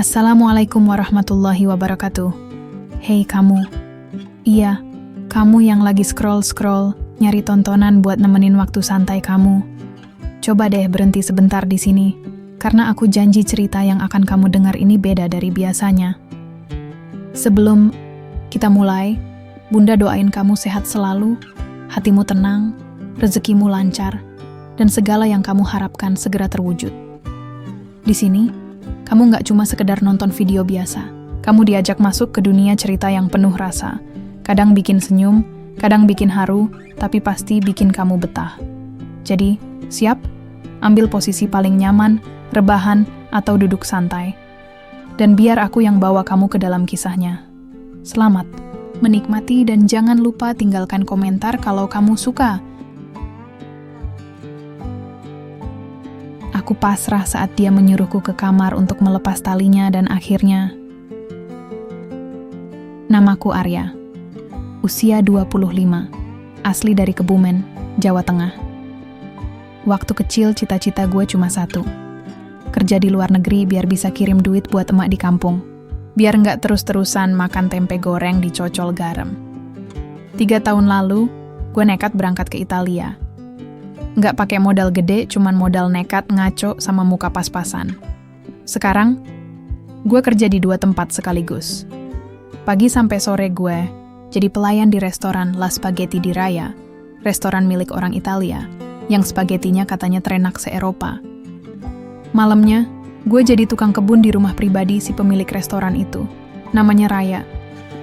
Assalamualaikum warahmatullahi wabarakatuh. Hei kamu. Iya, kamu yang lagi scroll-scroll, nyari tontonan buat nemenin waktu santai kamu. Coba deh berhenti sebentar di sini, karena aku janji cerita yang akan kamu dengar ini beda dari biasanya. Sebelum kita mulai, Bunda doain kamu sehat selalu, hatimu tenang, rezekimu lancar, dan segala yang kamu harapkan segera terwujud. Di sini, kamu nggak cuma sekedar nonton video biasa. Kamu diajak masuk ke dunia cerita yang penuh rasa. Kadang bikin senyum, kadang bikin haru, tapi pasti bikin kamu betah. Jadi, siap? Ambil posisi paling nyaman, rebahan, atau duduk santai. Dan biar aku yang bawa kamu ke dalam kisahnya. Selamat menikmati dan jangan lupa tinggalkan komentar kalau kamu suka. Aku pasrah saat dia menyuruhku ke kamar untuk melepas talinya dan akhirnya... Namaku Arya. Usia 25. Asli dari Kebumen, Jawa Tengah. Waktu kecil cita-cita gue cuma satu. Kerja di luar negeri biar bisa kirim duit buat emak di kampung. Biar nggak terus-terusan makan tempe goreng dicocol garam. 3 tahun lalu, gue nekat berangkat ke Italia. Nggak pakai modal gede, cuman modal nekat, ngaco, sama muka pas-pasan. Sekarang, gue kerja di 2 tempat sekaligus. Pagi sampai sore gue jadi pelayan di restoran La Spaghetti di Raya, restoran milik orang Italia, yang spagettinya katanya terenak se-Eropa. Malamnya, gue jadi tukang kebun di rumah pribadi si pemilik restoran itu. Namanya Raya.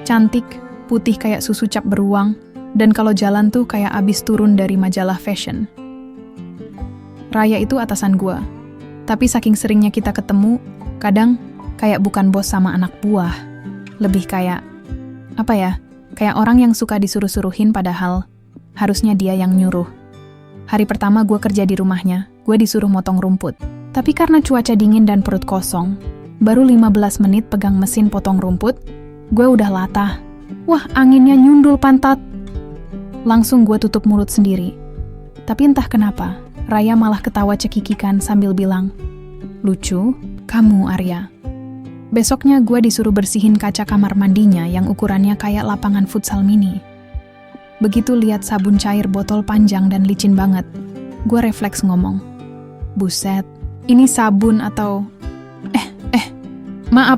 Cantik, putih kayak susu cap beruang, dan kalau jalan tuh kayak abis turun dari majalah fashion. Raya itu atasan gua. Tapi saking seringnya kita ketemu, kadang kayak bukan bos sama anak buah. Lebih kayak, kayak orang yang suka disuruh-suruhin padahal harusnya dia yang nyuruh. Hari pertama gua kerja di rumahnya, gua disuruh motong rumput. Tapi karena cuaca dingin dan perut kosong, baru 15 menit pegang mesin potong rumput, gua udah latah. Wah, anginnya nyundul pantat. Langsung gua tutup mulut sendiri. Tapi entah kenapa, Raya malah ketawa cekikikan sambil bilang, "Lucu, kamu Arya." Besoknya gue disuruh bersihin kaca kamar mandinya yang ukurannya kayak lapangan futsal mini. Begitu lihat sabun cair botol panjang dan licin banget, gue refleks ngomong, "Buset, ini sabun atau... maaf."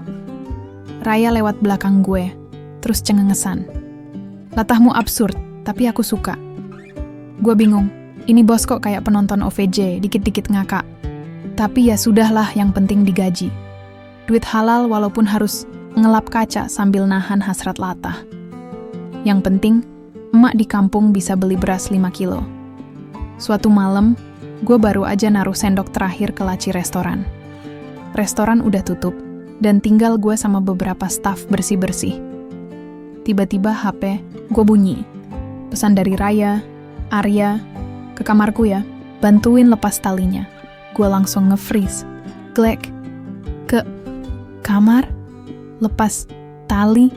Raya lewat belakang gue, terus cengengesan. "Latahmu absurd, tapi aku suka." Gue bingung. Ini bos kok kayak penonton OVJ, dikit-dikit ngakak. Tapi ya sudahlah, yang penting digaji. Duit halal walaupun harus ngelap kaca sambil nahan hasrat latah. Yang penting, emak di kampung bisa beli beras 5 kilo. Suatu malam, gue baru aja naruh sendok terakhir ke laci restoran. Restoran udah tutup, dan tinggal gue sama beberapa staf bersih-bersih. Tiba-tiba HP gue bunyi. Pesan dari Raya, Arya, ke kamarku ya, bantuin lepas talinya. Gue langsung nge-freeze. Glek. Ke kamar? Lepas tali?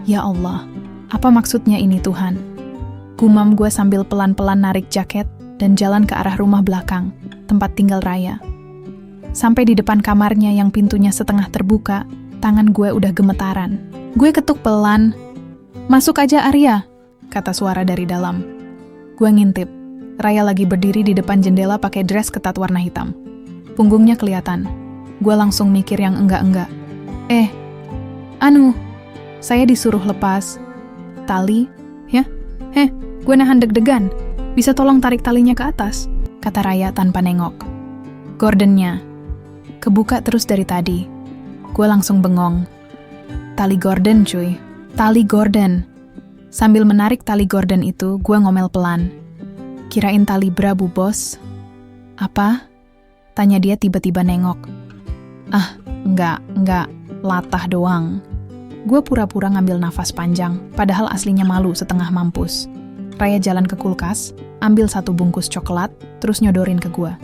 Ya Allah, apa maksudnya ini Tuhan? Gumam gue sambil pelan-pelan narik jaket dan jalan ke arah rumah belakang, tempat tinggal Raya. Sampai di depan kamarnya yang pintunya setengah terbuka, tangan gue udah gemetaran. Gue ketuk pelan. "Masuk aja Arya," kata suara dari dalam. Gue ngintip. Raya lagi berdiri di depan jendela pakai dress ketat warna hitam. Punggungnya kelihatan. Gue langsung mikir yang enggak-enggak. Saya disuruh lepas tali, ya? Gue nahan deg-degan. Bisa tolong tarik talinya ke atas? Kata Raya tanpa nengok. Gordonnya. Kebuka terus dari tadi. Gue langsung bengong. Tali Gordon cuy. Tali Gordon. Sambil menarik tali Gordon itu, gue ngomel pelan. "Kirain tali bra, Bu Bos." "Apa?" Tanya dia tiba-tiba nengok. Enggak, latah doang." Gue pura-pura ngambil nafas panjang, padahal aslinya malu setengah mampus. Raya jalan ke kulkas, ambil 1 bungkus coklat, terus nyodorin ke gue.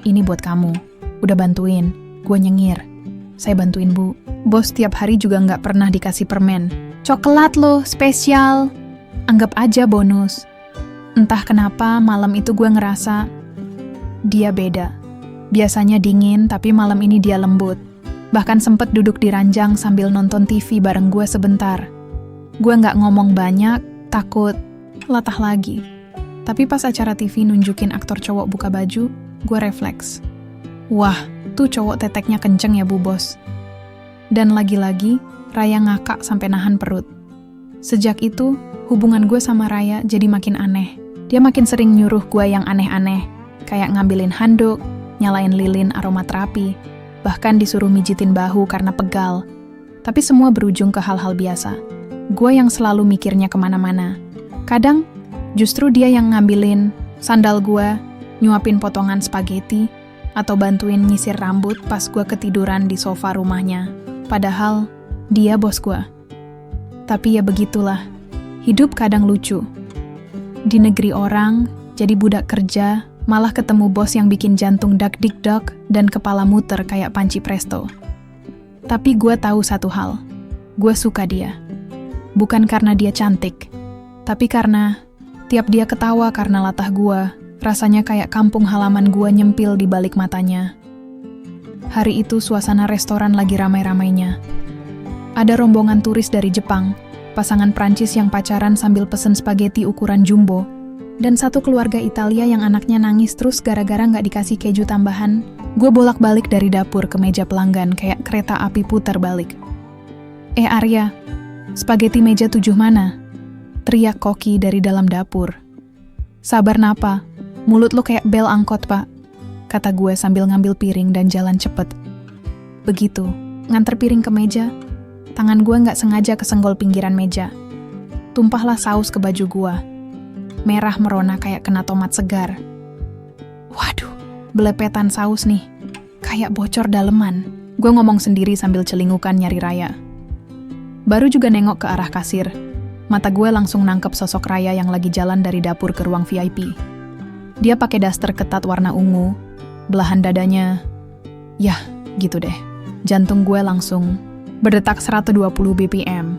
"Ini buat kamu. Udah bantuin." Gue nyengir. "Saya bantuin, Bu. Bos tiap hari juga nggak pernah dikasih permen." "Coklat loh, spesial." "Anggap aja bonus." Entah kenapa malam itu gue ngerasa dia beda. Biasanya dingin, tapi malam ini dia lembut. Bahkan sempet duduk di ranjang sambil nonton TV bareng gue sebentar. Gue nggak ngomong banyak, takut latah lagi. Tapi pas acara TV nunjukin aktor cowok buka baju, gue refleks. Wah, tuh cowok teteknya kenceng ya Bu Bos. Dan lagi-lagi, Raya ngakak sampai nahan perut. Sejak itu, hubungan gue sama Raya jadi makin aneh. Dia makin sering nyuruh gue yang aneh-aneh, kayak ngambilin handuk, nyalain lilin aromaterapi, bahkan disuruh mijitin bahu karena pegal. Tapi semua berujung ke hal-hal biasa. Gue yang selalu mikirnya kemana-mana. Kadang, justru dia yang ngambilin sandal gue, nyuapin potongan spaghetti, atau bantuin nyisir rambut pas gue ketiduran di sofa rumahnya. Padahal, dia bos gue. Tapi ya begitulah, hidup kadang lucu. Di negeri orang, jadi budak kerja, malah ketemu bos yang bikin jantung dak-dik-dak dan kepala muter kayak panci presto. Tapi gue tahu satu hal, gue suka dia. Bukan karena dia cantik, tapi karena tiap dia ketawa karena latah gue, rasanya kayak kampung halaman gue nyempil di balik matanya. Hari itu suasana restoran lagi ramai-ramainya. Ada rombongan turis dari Jepang, pasangan Prancis yang pacaran sambil pesen spaghetti ukuran jumbo, dan satu keluarga Italia yang anaknya nangis terus gara-gara nggak dikasih keju tambahan. Gue bolak-balik dari dapur ke meja pelanggan kayak kereta api putar balik. Arya, spaghetti meja 7 mana? Teriak Koki dari dalam dapur. Sabar napa, mulut lo kayak bel angkot pak, kata gue sambil ngambil piring dan jalan cepet. Begitu, nganter piring ke meja, tangan gue nggak sengaja kesenggol pinggiran meja. Tumpahlah saus ke baju gue. Merah merona kayak kena tomat segar. Waduh, belepetan saus nih. Kayak bocor daleman. Gue ngomong sendiri sambil celingukan nyari Raya. Baru juga nengok ke arah kasir. Mata gue langsung nangkep sosok Raya yang lagi jalan dari dapur ke ruang VIP. Dia pakai daster ketat warna ungu. Belahan dadanya, yah gitu deh. Jantung gue langsung berdetak 120 BPM.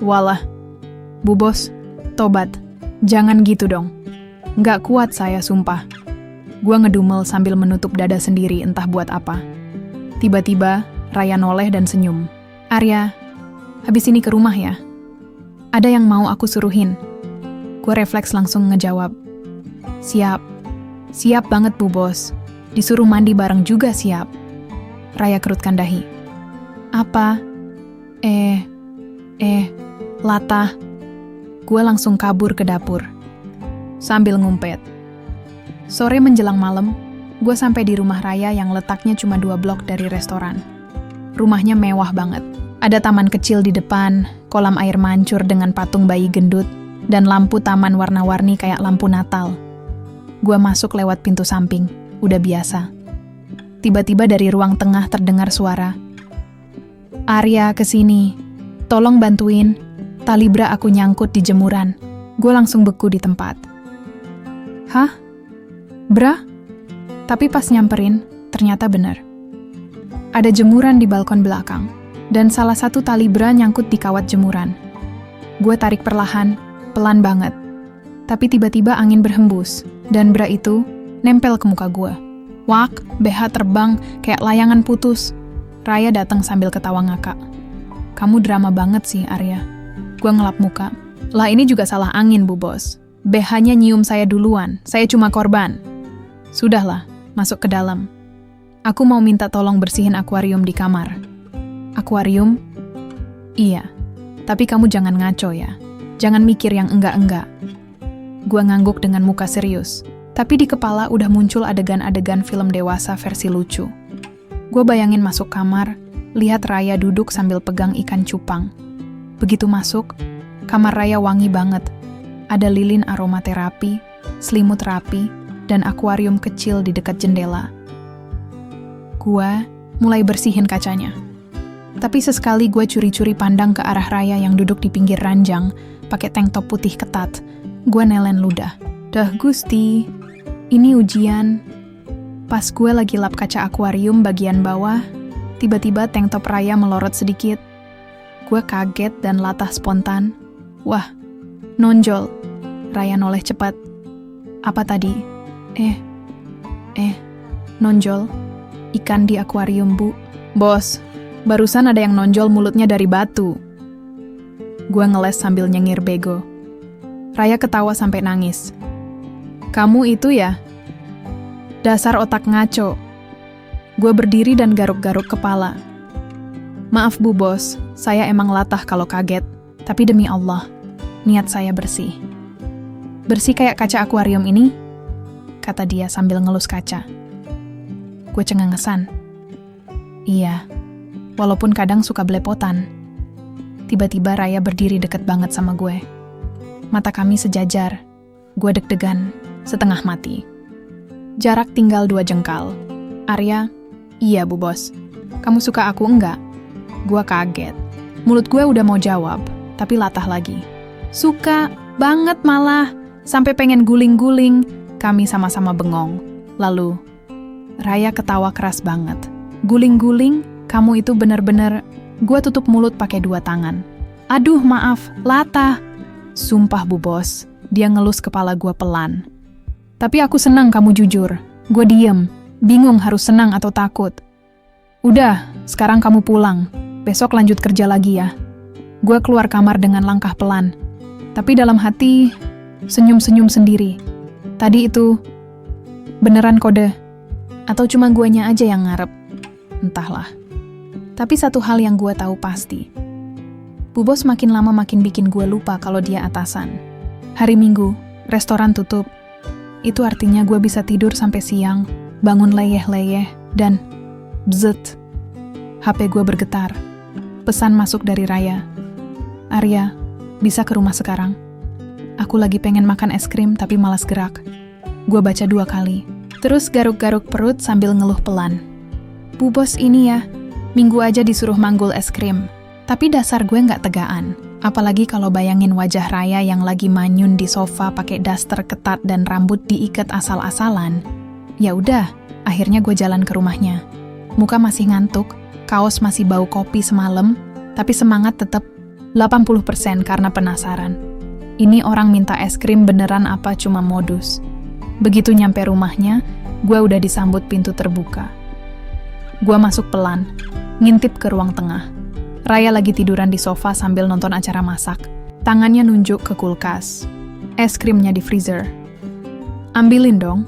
Walah, Bu Bos, tobat. Jangan gitu dong. Nggak kuat saya sumpah. Gue ngedumel sambil menutup dada sendiri entah buat apa. Tiba-tiba, Raya noleh dan senyum. Arya, habis ini ke rumah ya? Ada yang mau aku suruhin? Gue refleks langsung ngejawab. Siap. Siap banget Bu Bos. Disuruh mandi bareng juga siap. Raya kerutkan dahi. Apa? Latah. Gue langsung kabur ke dapur. Sambil ngumpet. Sore menjelang malam, gue sampai di rumah Raya yang letaknya cuma 2 blok dari restoran. Rumahnya mewah banget. Ada taman kecil di depan, kolam air mancur dengan patung bayi gendut, dan lampu taman warna-warni kayak lampu Natal. Gue masuk lewat pintu samping, udah biasa. Tiba-tiba dari ruang tengah terdengar suara. Arya, kesini. Tolong bantuin. Tali bra aku nyangkut di jemuran. Gue langsung beku di tempat. Hah? Bra? Tapi pas nyamperin, ternyata bener. Ada jemuran di balkon belakang, dan salah satu tali bra nyangkut di kawat jemuran. Gue tarik perlahan, pelan banget. Tapi tiba-tiba angin berhembus, dan bra itu nempel ke muka gue. Wak, BH terbang kayak layangan putus. Raya datang sambil ketawa ngakak. Kamu drama banget sih, Arya. Gue ngelap muka. Lah ini juga salah angin, Bu Bos. BH-nya nyium saya duluan, saya cuma korban. Sudahlah, masuk ke dalam. Aku mau minta tolong bersihin akuarium di kamar. Akuarium? Iya, tapi kamu jangan ngaco ya. Jangan mikir yang enggak-enggak. Gue ngangguk dengan muka serius. Tapi di kepala udah muncul adegan-adegan film dewasa versi lucu. Gue bayangin masuk kamar, lihat Raya duduk sambil pegang ikan cupang. Begitu masuk, kamar Raya wangi banget. Ada lilin aromaterapi, selimut rapi, dan akuarium kecil di dekat jendela. Gue mulai bersihin kacanya. Tapi sesekali gue curi-curi pandang ke arah Raya yang duduk di pinggir ranjang, pakai tank top putih ketat. Gue nelen ludah. Dah Gusti, ini ujian. Pas gue lagi lap kaca akuarium bagian bawah, tiba-tiba tank top Raya melorot sedikit. Gue kaget dan latah spontan. Wah, nonjol. Raya noleh cepat. Apa tadi? Nonjol. Ikan di akuarium, Bu. Bos, Barusan ada yang nonjol mulutnya dari batu. Gue ngeles sambil nyengir bego. Raya ketawa sampai nangis. Kamu itu ya? Dasar otak ngaco. Gue berdiri dan garuk-garuk kepala. Maaf Bu Bos, saya emang latah kalau kaget. Tapi demi Allah, niat saya bersih. Bersih kayak kaca akuarium ini? Kata dia sambil ngelus kaca. Gue cengengesan. Iya, walaupun kadang suka belepotan. Tiba-tiba Raya berdiri deket banget sama gue. Mata kami sejajar. Gue deg-degan, setengah mati. Jarak tinggal 2 jengkal. Arya, iya Bu Bos. Kamu suka aku enggak? Gue kaget. Mulut gue udah mau jawab, tapi latah lagi. Suka banget malah. Sampai pengen guling-guling. Kami sama-sama bengong. Lalu, Raya ketawa keras banget. Guling-guling, kamu itu bener-bener. Gue tutup mulut pakai 2 tangan. Aduh maaf, latah. Sumpah Bu Bos, dia ngelus kepala gue pelan. Tapi aku senang kamu jujur. Gue diem, bingung harus senang atau takut. Udah, sekarang kamu pulang. Besok lanjut kerja lagi ya. Gue keluar kamar dengan langkah pelan. Tapi dalam hati, senyum-senyum sendiri. Tadi itu, beneran kode? Atau cuma guanya aja yang ngarep? Entahlah. Tapi satu hal yang gue tahu pasti. Bu Bos makin lama makin bikin gue lupa kalau dia atasan. Hari Minggu, restoran tutup. Itu artinya gue bisa tidur sampai siang, bangun leyeh-leyeh, dan bzet. HP gue bergetar. Pesan masuk dari Raya. Arya, bisa ke rumah sekarang? Aku lagi pengen makan es krim tapi malas gerak. Gue baca 2 kali. Terus garuk-garuk perut sambil ngeluh pelan. Bu Bos ini ya, minggu aja disuruh manggul es krim. Tapi dasar gue nggak tegaan. Apalagi kalau bayangin wajah Raya yang lagi manyun di sofa pakai daster ketat dan rambut diikat asal-asalan. Ya udah, akhirnya gue jalan ke rumahnya. Muka masih ngantuk, kaos masih bau kopi semalam, tapi semangat tetap 80% karena penasaran. Ini orang minta es krim beneran apa cuma modus? Begitu nyampe rumahnya, gue udah disambut pintu terbuka. Gue masuk pelan, ngintip ke ruang tengah. Raya lagi tiduran di sofa sambil nonton acara masak. Tangannya nunjuk ke kulkas. Es krimnya di freezer. Ambilin dong.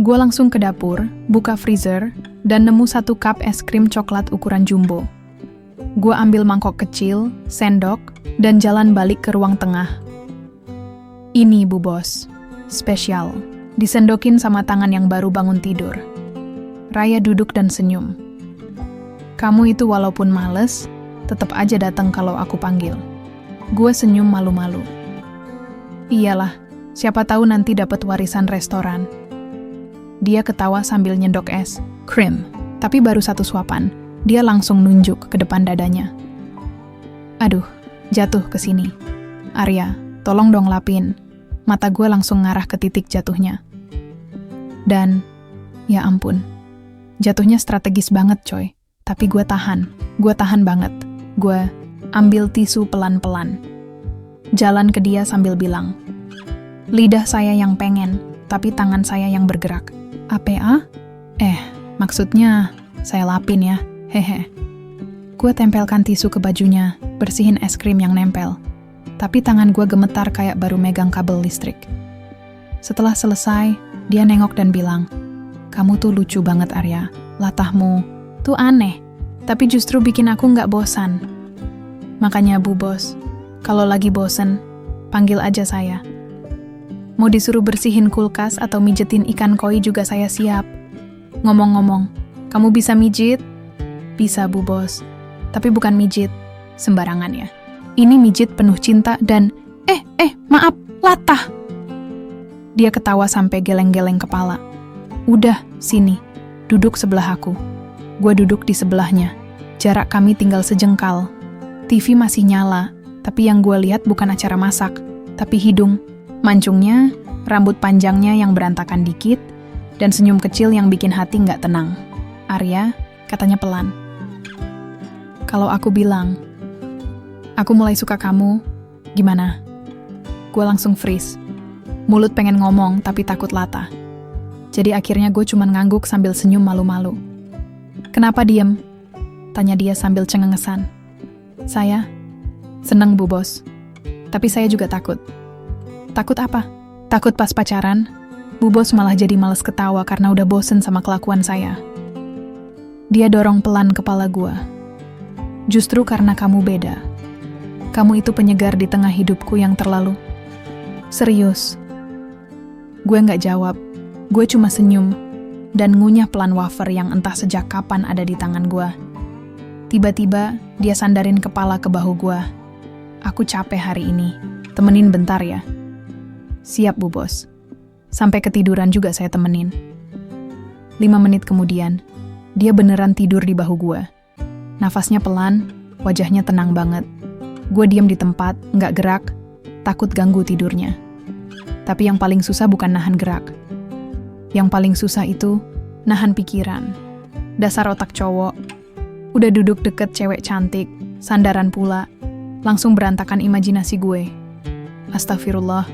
Gue langsung ke dapur, buka freezer, dan nemu 1 cup es krim coklat ukuran jumbo. Gue ambil mangkok kecil, sendok, dan jalan balik ke ruang tengah. Ini Bu Bos, spesial. Disendokin sama tangan yang baru bangun tidur. Raya duduk dan senyum. Kamu itu walaupun males, tetap aja datang kalau aku panggil. Gue senyum malu-malu. Iyalah, siapa tahu nanti dapat warisan restoran. Dia ketawa sambil nyendok es krim, tapi baru 1 suapan. Dia langsung nunjuk ke depan dadanya. Aduh, jatuh ke sini. Arya, tolong dong lapin. Mata gue langsung ngarah ke titik jatuhnya. Dan, ya ampun, jatuhnya strategis banget coy. Tapi gue tahan banget. Gue ambil tisu pelan-pelan. Jalan ke dia sambil bilang, lidah saya yang pengen, tapi tangan saya yang bergerak. APA? Maksudnya saya lapin ya, hehe. Gue tempelkan tisu ke bajunya, bersihin es krim yang nempel. Tapi tangan gue gemetar kayak baru megang kabel listrik. Setelah selesai, dia nengok dan bilang, kamu tuh lucu banget Arya, latahmu tuh aneh, tapi justru bikin aku nggak bosan. Makanya Bu Bos, kalau lagi bosen, panggil aja saya. Mau disuruh bersihin kulkas atau mijetin ikan koi juga saya siap. Ngomong-ngomong, kamu bisa mijit? Bisa Bu Bos, tapi bukan mijit sembarangan ya. Ini mijit penuh cinta dan, maaf, latah. Dia ketawa sampai geleng-geleng kepala. Udah, sini, duduk sebelah aku. Gue duduk di sebelahnya. Jarak kami tinggal sejengkal. TV masih nyala, tapi yang gue lihat bukan acara masak, tapi hidung, mancungnya, rambut panjangnya yang berantakan dikit, dan senyum kecil yang bikin hati nggak tenang. Arya, katanya pelan. Kalau aku bilang, aku mulai suka kamu, gimana? Gue langsung freeze. Mulut pengen ngomong, tapi takut latah. Jadi akhirnya gue cuma ngangguk sambil senyum malu-malu. Kenapa diem? Tanya dia sambil cengengesan. Saya? Seneng, Bu Bos. Tapi saya juga takut. Takut apa? Takut pas pacaran, Bu Bos malah jadi males ketawa karena udah bosen sama kelakuan saya. Dia dorong pelan kepala gua. Justru karena kamu beda. Kamu itu penyegar di tengah hidupku yang terlalu. Serius. Gue nggak jawab. Gue cuma senyum dan ngunyah pelan wafer yang entah sejak kapan ada di tangan gue. Tiba-tiba, dia sandarin kepala ke bahu gue. Aku capek hari ini. Temenin bentar ya. Siap, Bu Bos. Sampai ketiduran juga saya temenin. 5 menit kemudian, dia beneran tidur di bahu gue. Nafasnya pelan, wajahnya tenang banget. Gue diam di tempat, nggak gerak, takut ganggu tidurnya. Tapi yang paling susah bukan nahan gerak. Yang paling susah itu, nahan pikiran. Dasar otak cowok. Udah duduk deket cewek cantik, sandaran pula, langsung berantakan imajinasi gue. Astagfirullah.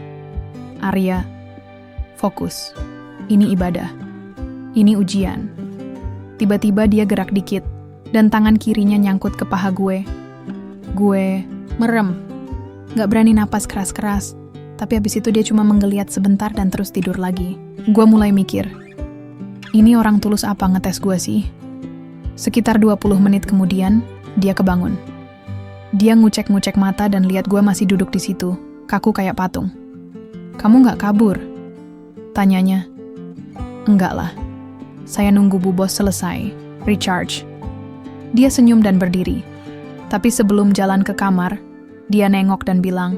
Arya, fokus. Ini ibadah. Ini ujian. Tiba-tiba dia gerak dikit, dan tangan kirinya nyangkut ke paha gue. Gue merem. Gak berani napas keras-keras, tapi habis itu dia cuma menggeliat sebentar dan terus tidur lagi. Gue mulai mikir, ini orang tulus apa ngetes gue sih? Sekitar 20 menit kemudian, dia kebangun. Dia ngucek-ngucek mata dan lihat gue masih duduk di situ, kaku kayak patung. Kamu nggak kabur? Tanyanya. Enggak lah. Saya nunggu Bu Bos selesai. Recharge. Dia senyum dan berdiri. Tapi sebelum jalan ke kamar, dia nengok dan bilang,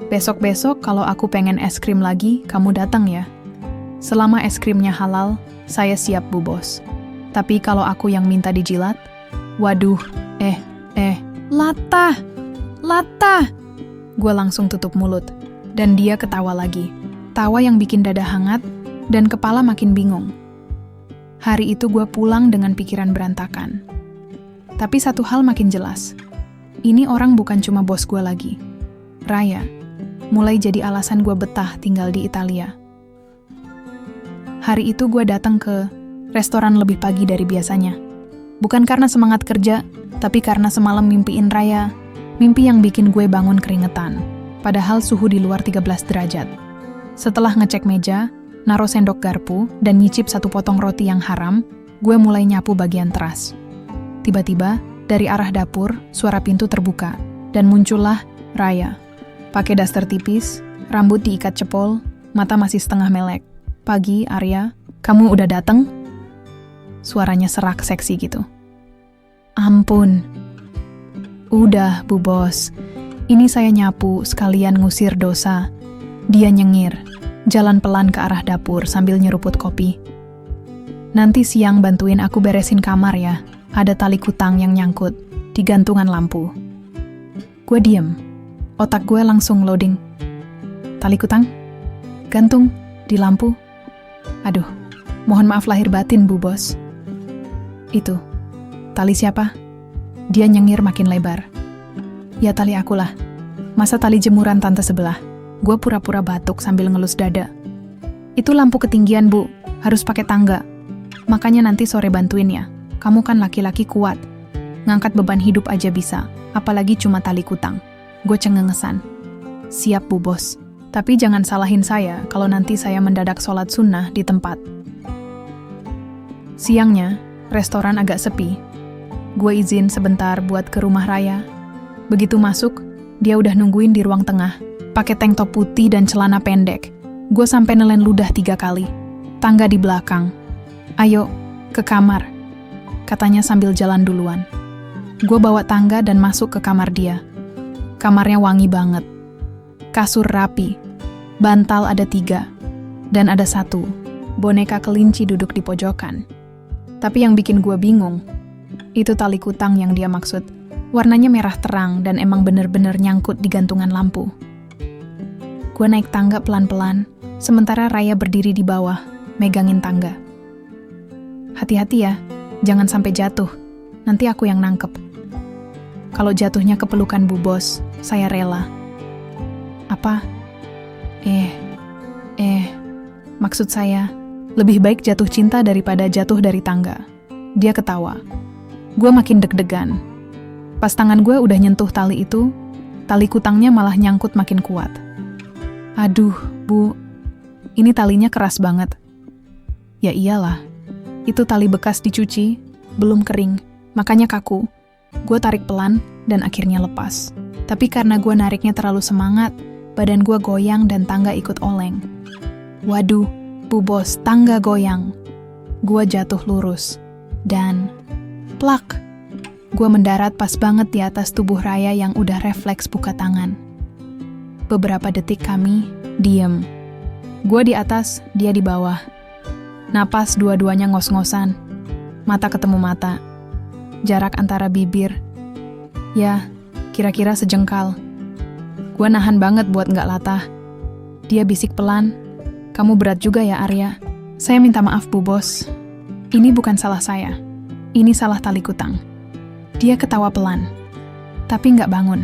besok-besok kalau aku pengen es krim lagi, kamu datang ya. Selama es krimnya halal, saya siap Bu Bos. Tapi kalau aku yang minta dijilat, waduh, Lata. Gue langsung tutup mulut, dan dia ketawa lagi. Tawa yang bikin dada hangat, dan kepala makin bingung. Hari itu gue pulang dengan pikiran berantakan. Tapi satu hal makin jelas. Ini orang bukan cuma bos gue lagi. Raya, mulai jadi alasan gue betah tinggal di Italia. Hari itu gue datang ke restoran lebih pagi dari biasanya. Bukan karena semangat kerja, tapi karena semalam mimpiin Raya. Mimpi yang bikin gue bangun keringetan. Padahal suhu di luar 13 derajat. Setelah ngecek meja, naruh sendok garpu, dan nyicip satu potong roti yang haram, gue mulai nyapu bagian teras. Tiba-tiba, dari arah dapur, suara pintu terbuka, dan muncullah Raya. Pakai daster tipis, rambut diikat cepol, mata masih setengah melek. Pagi, Arya, kamu udah dateng? Suaranya serak seksi gitu. Ampun. Udah, Bu Bos. Ini saya nyapu sekalian ngusir dosa. Dia nyengir, jalan pelan ke arah dapur sambil nyeruput kopi. Nanti siang bantuin aku beresin kamar ya. Ada tali kutang yang nyangkut di gantungan lampu. Gue diem. Otak gue langsung loading. Tali kutang? Gantung? Di lampu? Aduh, mohon maaf lahir batin, Bu Bos. Itu, tali siapa? Dia nyengir makin lebar. Ya tali akulah. Masa tali jemuran tante sebelah? Gue pura-pura batuk sambil ngelus dada. Itu lampu ketinggian, Bu. Harus pakai tangga. Makanya nanti sore bantuin ya. Kamu kan laki-laki kuat. Ngangkat beban hidup aja bisa. Apalagi cuma tali kutang. Gue cengengesan. Siap, Bu Bos. Tapi jangan salahin saya kalau nanti saya mendadak sholat sunnah di tempat. Siangnya, restoran agak sepi. Gue izin sebentar buat ke rumah Raya. Begitu masuk, dia udah nungguin di ruang tengah. Pakai tank top putih dan celana pendek. Gue sampai nelen ludah 3 kali. Tangga di belakang. Ayo, ke kamar. Katanya sambil jalan duluan. Gue bawa tangga dan masuk ke kamar dia. Kamarnya wangi banget. Kasur rapi. Bantal ada 3. Dan ada 1. Boneka kelinci duduk di pojokan. Tapi yang bikin gue bingung, itu tali kutang yang dia maksud. Warnanya merah terang dan emang bener-bener nyangkut di gantungan lampu. Gue naik tangga pelan-pelan, sementara Raya berdiri di bawah, megangin tangga. Hati-hati ya, jangan sampai jatuh. Nanti aku yang nangkep. Kalau jatuhnya ke pelukan Bu Bos, saya rela. Apa? Maksud saya, lebih baik jatuh cinta daripada jatuh dari tangga. Dia ketawa. Gue makin deg-degan. Pas tangan gue udah nyentuh tali itu, tali kutangnya malah nyangkut makin kuat. Aduh, Bu, ini talinya keras banget. Ya iyalah, itu tali bekas dicuci, belum kering, makanya kaku. Gue tarik pelan dan akhirnya lepas. Tapi karena gue nariknya terlalu semangat, badan gue goyang dan tangga ikut oleng. Waduh, Bu Bos, tangga goyang. Gue jatuh lurus. Dan plak! Gue mendarat pas banget di atas tubuh Raya yang udah refleks buka tangan. Beberapa detik kami diem. Gue di atas, dia di bawah. Napas dua-duanya ngos-ngosan. Mata ketemu mata. Jarak antara bibir. Ya, kira-kira sejengkal. Gue nahan banget buat nggak latah. Dia bisik pelan, "Kamu berat juga ya, Arya." "Saya minta maaf, Bu Bos. Ini bukan salah saya. Ini salah tali kutang." Dia ketawa pelan, tapi nggak bangun.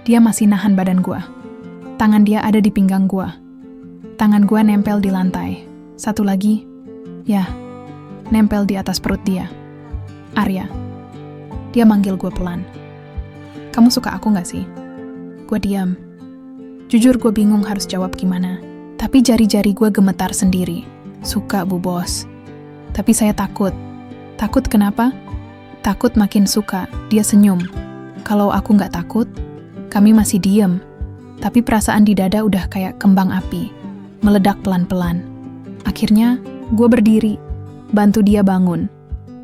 Dia masih nahan badan gue. Tangan dia ada di pinggang gue. Tangan gue nempel di lantai. Satu lagi, ya, nempel di atas perut dia. "Arya." Dia manggil gue pelan. "Kamu suka aku nggak sih?" Gue diam. Jujur gue bingung harus jawab gimana. Tapi jari-jari gue gemetar sendiri. "Suka, Bu Bos. Tapi saya takut." "Takut kenapa?" "Takut makin suka." Dia senyum. Kalau aku nggak takut, kami masih diem. Tapi perasaan di dada udah kayak kembang api. Meledak pelan-pelan. Akhirnya, gue berdiri. Bantu dia bangun.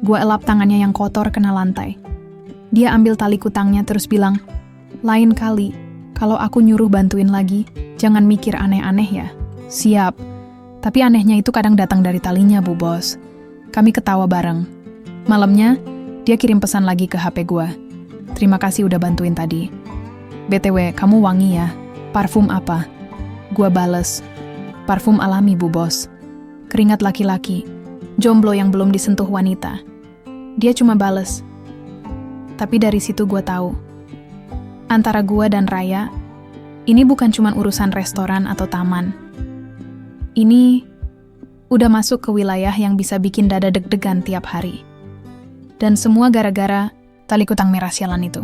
Gue elap tangannya yang kotor kena lantai. Dia ambil tali kutangnya terus bilang, "Lain kali, kalau aku nyuruh bantuin lagi, jangan mikir aneh-aneh ya." "Siap." Tapi anehnya itu kadang datang dari talinya, Bu Bos. Kami ketawa bareng. Malamnya, dia kirim pesan lagi ke HP gue. "Terima kasih udah bantuin tadi. BTW, kamu wangi ya. Parfum apa?" Gue bales, "Parfum alami, Bu Bos. Keringat laki-laki. Jomblo yang belum disentuh wanita." Dia cuma bales. Tapi dari situ gue tahu. Antara gue dan Raya, ini bukan cuma urusan restoran atau taman. Ini udah masuk ke wilayah yang bisa bikin dada deg-degan tiap hari. Dan semua gara-gara tali kutang merah sialan itu.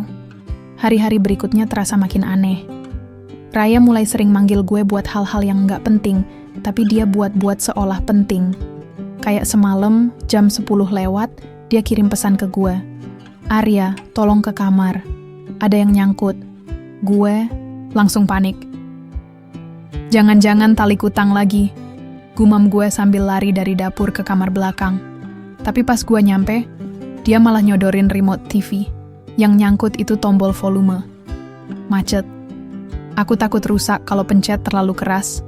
Hari-hari berikutnya terasa makin aneh. Raya mulai sering manggil gue buat hal-hal yang nggak penting, tapi dia buat-buat seolah penting. Kayak semalam, jam 10 lewat, dia kirim pesan ke gue. "Arya, tolong ke kamar. Ada yang nyangkut." Gue langsung panik. "Jangan-jangan tali kutang lagi." Gumam gue sambil lari dari dapur ke kamar belakang. Tapi pas gue nyampe, dia malah nyodorin remote TV. Yang nyangkut itu tombol volume. Macet. "Aku takut rusak kalau pencet terlalu keras,"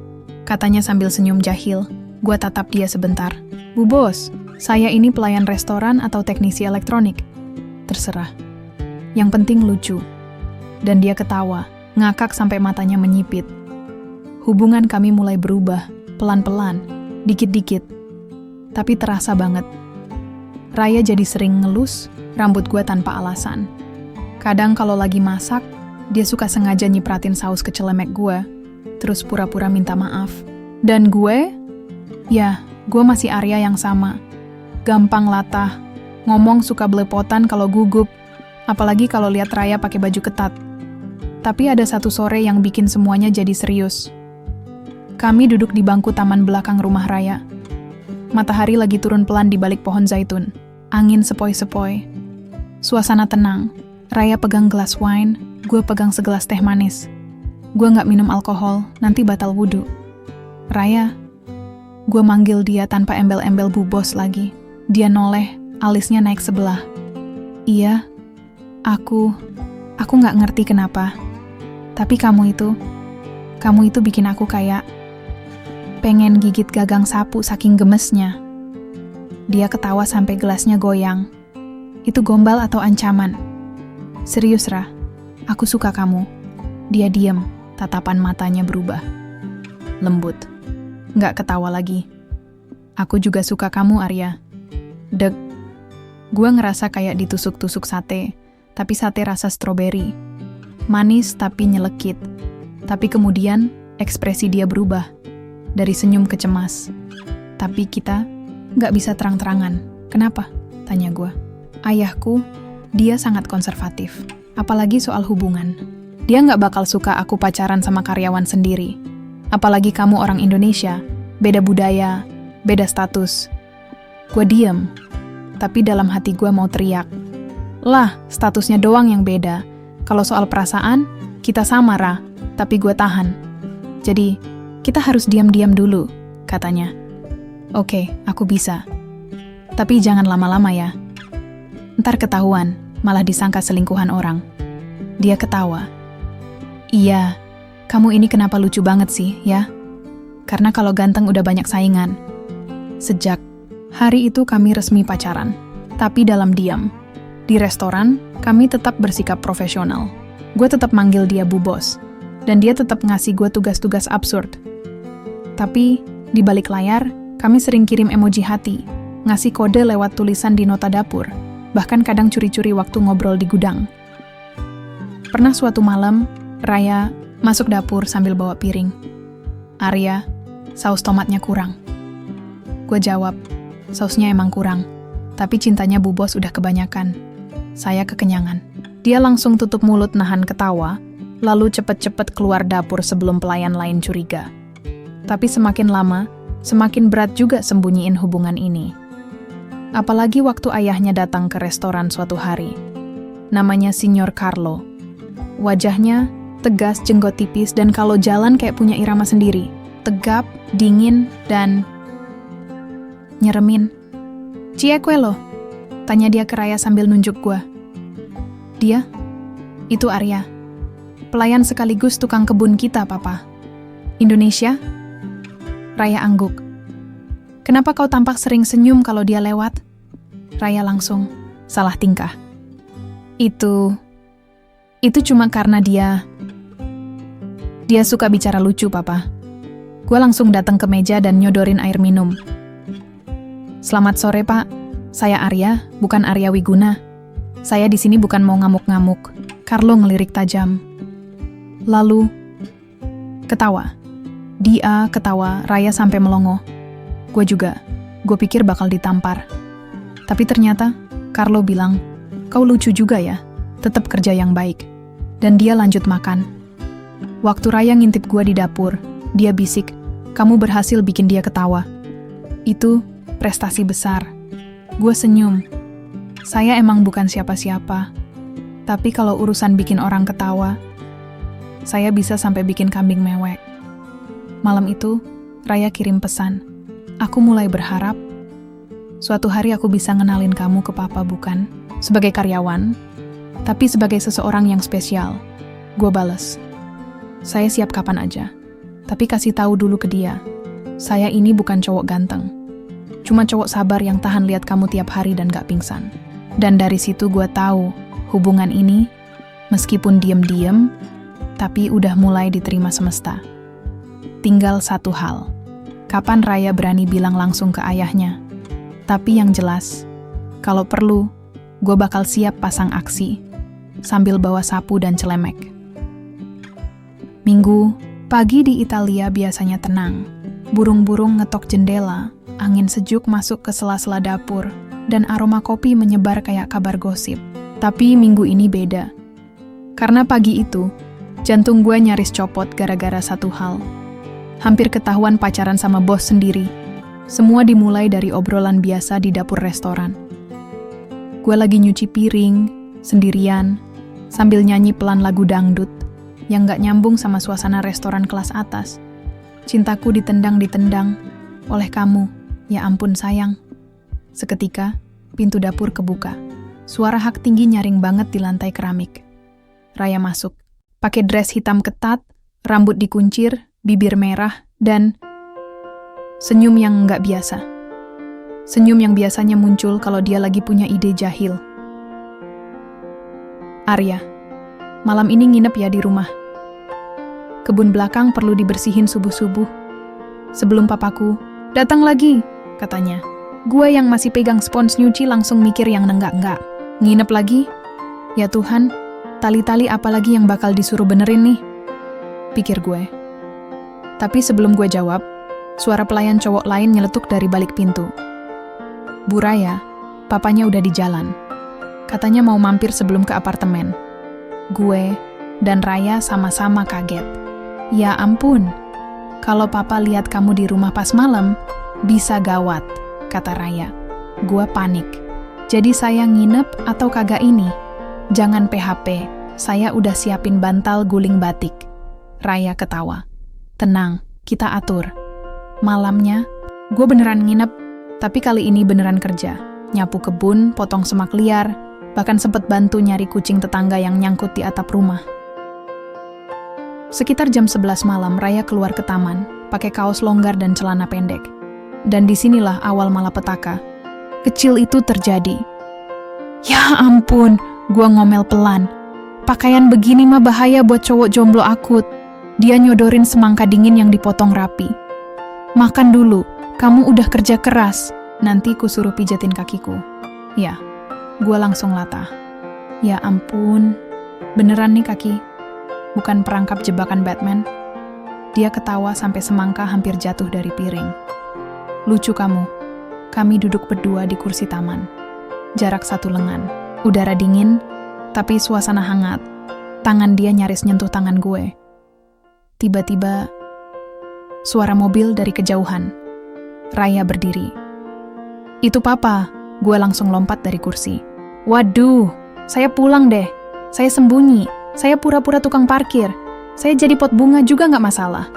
katanya sambil senyum jahil. Gue tatap dia sebentar. "Bu Bos, saya ini pelayan restoran atau teknisi elektronik?" "Terserah. Yang penting lucu." Dan dia ketawa, ngakak sampai matanya menyipit. Hubungan kami mulai berubah, pelan-pelan, dikit-dikit. Tapi terasa banget. Raya jadi sering ngelus rambut gue tanpa alasan. Kadang kalau lagi masak, dia suka sengaja nyipratin saus ke celemek gue, terus pura-pura minta maaf. Dan gue, ya, gue masih Arya yang sama. Gampang latah, ngomong suka belepotan kalau gugup, apalagi kalau lihat Raya pakai baju ketat. Tapi ada satu sore yang bikin semuanya jadi serius. Kami duduk di bangku taman belakang rumah Raya. Matahari lagi turun pelan di balik pohon zaitun. Angin sepoi-sepoi. Suasana tenang. Raya pegang gelas wine, gue pegang segelas teh manis. Gue nggak minum alkohol, nanti batal wudhu. "Raya." Gue manggil dia tanpa embel-embel Bu Bos lagi. Dia noleh, alisnya naik sebelah. "Iya, aku nggak ngerti kenapa. Tapi kamu itu bikin aku kayak pengen gigit gagang sapu saking gemesnya." Dia ketawa sampai gelasnya goyang. "Itu gombal atau ancaman?" "Serius, Ra. Aku suka kamu." Dia diam, tatapan matanya berubah. Lembut. Nggak ketawa lagi. "Aku juga suka kamu, Arya." Deg. Gue ngerasa kayak ditusuk-tusuk sate, tapi sate rasa stroberi. Manis tapi nyelekit. Tapi kemudian, ekspresi dia berubah. Dari senyum ke cemas. "Tapi kita nggak bisa terang-terangan. Kenapa?" tanya gue. "Ayahku Dia sangat konservatif, apalagi soal hubungan. Dia nggak bakal suka aku pacaran sama karyawan sendiri. Apalagi kamu orang Indonesia, beda budaya, beda status. Gue diem, tapi dalam hati gue mau teriak. Lah, statusnya doang yang beda. Kalau soal perasaan, kita sama, Ra, tapi gue tahan. Jadi, kita harus diam-diam dulu, katanya. Oke, aku bisa. Tapi jangan lama-lama ya. Ntar ketahuan, malah disangka selingkuhan orang. Dia ketawa. Iya, kamu ini kenapa lucu banget sih, ya? Karena kalau ganteng udah banyak saingan. Sejak hari itu kami resmi pacaran, tapi dalam diam. Di restoran, kami tetap bersikap profesional. Gue tetap manggil dia Bu Bos, dan dia tetap ngasih gue tugas-tugas absurd. Tapi, di balik layar, kami sering kirim emoji hati, ngasih kode lewat tulisan di nota dapur, bahkan kadang curi-curi waktu ngobrol di gudang. Pernah suatu malam, Raya masuk dapur sambil bawa piring. Arya, saus tomatnya kurang. Gue jawab, sausnya emang kurang, tapi cintanya Bu Bos udah kebanyakan. Saya kekenyangan. Dia langsung tutup mulut nahan ketawa, lalu cepet-cepet keluar dapur sebelum pelayan lain curiga. Tapi semakin lama, semakin berat juga sembunyiin hubungan ini. Apalagi waktu ayahnya datang ke restoran suatu hari. Namanya Signor Carlo. Wajahnya tegas, jenggot tipis, dan kalau jalan kayak punya irama sendiri. Tegap, dingin, dan nyeremin. "Cie kue lo?" tanya dia ke Raya sambil nunjuk gua. Dia? Itu Arya. Pelayan sekaligus tukang kebun kita, Papa. Indonesia? Raya angguk. Kenapa kau tampak sering senyum kalau dia lewat? Raya langsung, salah tingkah. Itu cuma karena dia suka bicara lucu, Papa. Gue langsung datang ke meja dan nyodorin air minum. Selamat sore, Pak. Saya Arya, bukan Arya Wiguna. Saya di sini bukan mau ngamuk-ngamuk. Carlo ngelirik tajam. Lalu, ketawa. Dia ketawa, Raya sampai melongo. Gue juga. Gue pikir bakal ditampar. Tapi ternyata, Carlo bilang, "Kau lucu juga ya, tetap kerja yang baik." Dan dia lanjut makan. Waktu Raya ngintip gue di dapur, dia bisik, "Kamu berhasil bikin dia ketawa." Itu prestasi besar. Gue senyum. Saya emang bukan siapa-siapa. Tapi kalau urusan bikin orang ketawa, saya bisa sampai bikin kambing mewek. Malam itu, Raya kirim pesan. Aku mulai berharap suatu hari aku bisa ngenalin kamu ke Papa, bukan sebagai karyawan, tapi sebagai seseorang yang spesial. Gue bales, saya siap kapan aja, tapi kasih tahu dulu ke dia, saya ini bukan cowok ganteng, cuma cowok sabar yang tahan lihat kamu tiap hari dan gak pingsan. Dan dari situ gue tahu hubungan ini, meskipun diem-diem, tapi udah mulai diterima semesta. Tinggal satu hal, kapan Raya berani bilang langsung ke ayahnya. Tapi yang jelas, kalau perlu, gue bakal siap pasang aksi, sambil bawa sapu dan celemek. Minggu, pagi di Italia biasanya tenang. Burung-burung ngetok jendela, angin sejuk masuk ke sela-sela dapur, dan aroma kopi menyebar kayak kabar gosip. Tapi minggu ini beda. Karena pagi itu, jantung gue nyaris copot gara-gara satu hal. Hampir ketahuan pacaran sama bos sendiri. Semua dimulai dari obrolan biasa di dapur restoran. Gue lagi nyuci piring, sendirian, sambil nyanyi pelan lagu dangdut, yang gak nyambung sama suasana restoran kelas atas. Cintaku ditendang-ditendang oleh kamu, ya ampun sayang. Seketika, pintu dapur kebuka. Suara hak tinggi nyaring banget di lantai keramik. Raya masuk, pakai dress hitam ketat, rambut dikuncir, bibir merah, dan senyum yang nggak biasa. Senyum yang biasanya muncul kalau dia lagi punya ide jahil. Arya, malam ini nginep ya di rumah. Kebun belakang perlu dibersihin subuh-subuh. Sebelum papaku datang lagi, katanya. Gue yang masih pegang spons nyuci langsung mikir yang nenggak-enggak. Nginep lagi? Ya Tuhan, tali-tali apalagi yang bakal disuruh benerin nih? Pikir gue. Tapi sebelum gue jawab, suara pelayan cowok lain nyeletuk dari balik pintu. Bu Raya, papanya udah di jalan. Katanya mau mampir sebelum ke apartemen. Gue dan Raya sama-sama kaget. Ya ampun, kalau papa lihat kamu di rumah pas malam, bisa gawat, kata Raya. Gua panik. Jadi saya nginep atau kagak ini? Jangan PHP, saya udah siapin bantal guling batik. Raya ketawa. Tenang, kita atur. Malamnya, gue beneran nginep, tapi kali ini beneran kerja. Nyapu kebun, potong semak liar, bahkan sempet bantu nyari kucing tetangga yang nyangkut di atap rumah. Sekitar jam 11 malam, Raya keluar ke taman, pakai kaos longgar dan celana pendek. Dan disinilah awal malapetaka. Kecil itu terjadi. Ya ampun, gua ngomel pelan. Pakaian begini mah bahaya buat cowok jomblo akut. Dia nyodorin semangka dingin yang dipotong rapi. Makan dulu, kamu udah kerja keras. Nanti kusuruh pijatin kakiku. Ya, gua langsung latah. Ya ampun, beneran nih kaki. Bukan perangkap jebakan Batman. Dia ketawa sampai semangka hampir jatuh dari piring. Lucu kamu. Kami duduk berdua di kursi taman. Jarak 1 lengan. Udara dingin, tapi suasana hangat. Tangan dia nyaris nyentuh tangan gue. Tiba-tiba, suara mobil dari kejauhan. Raya berdiri. Itu papa. Gue langsung lompat dari kursi. Waduh, saya pulang deh. Saya sembunyi. Saya pura-pura tukang parkir. Saya jadi pot bunga juga nggak masalah.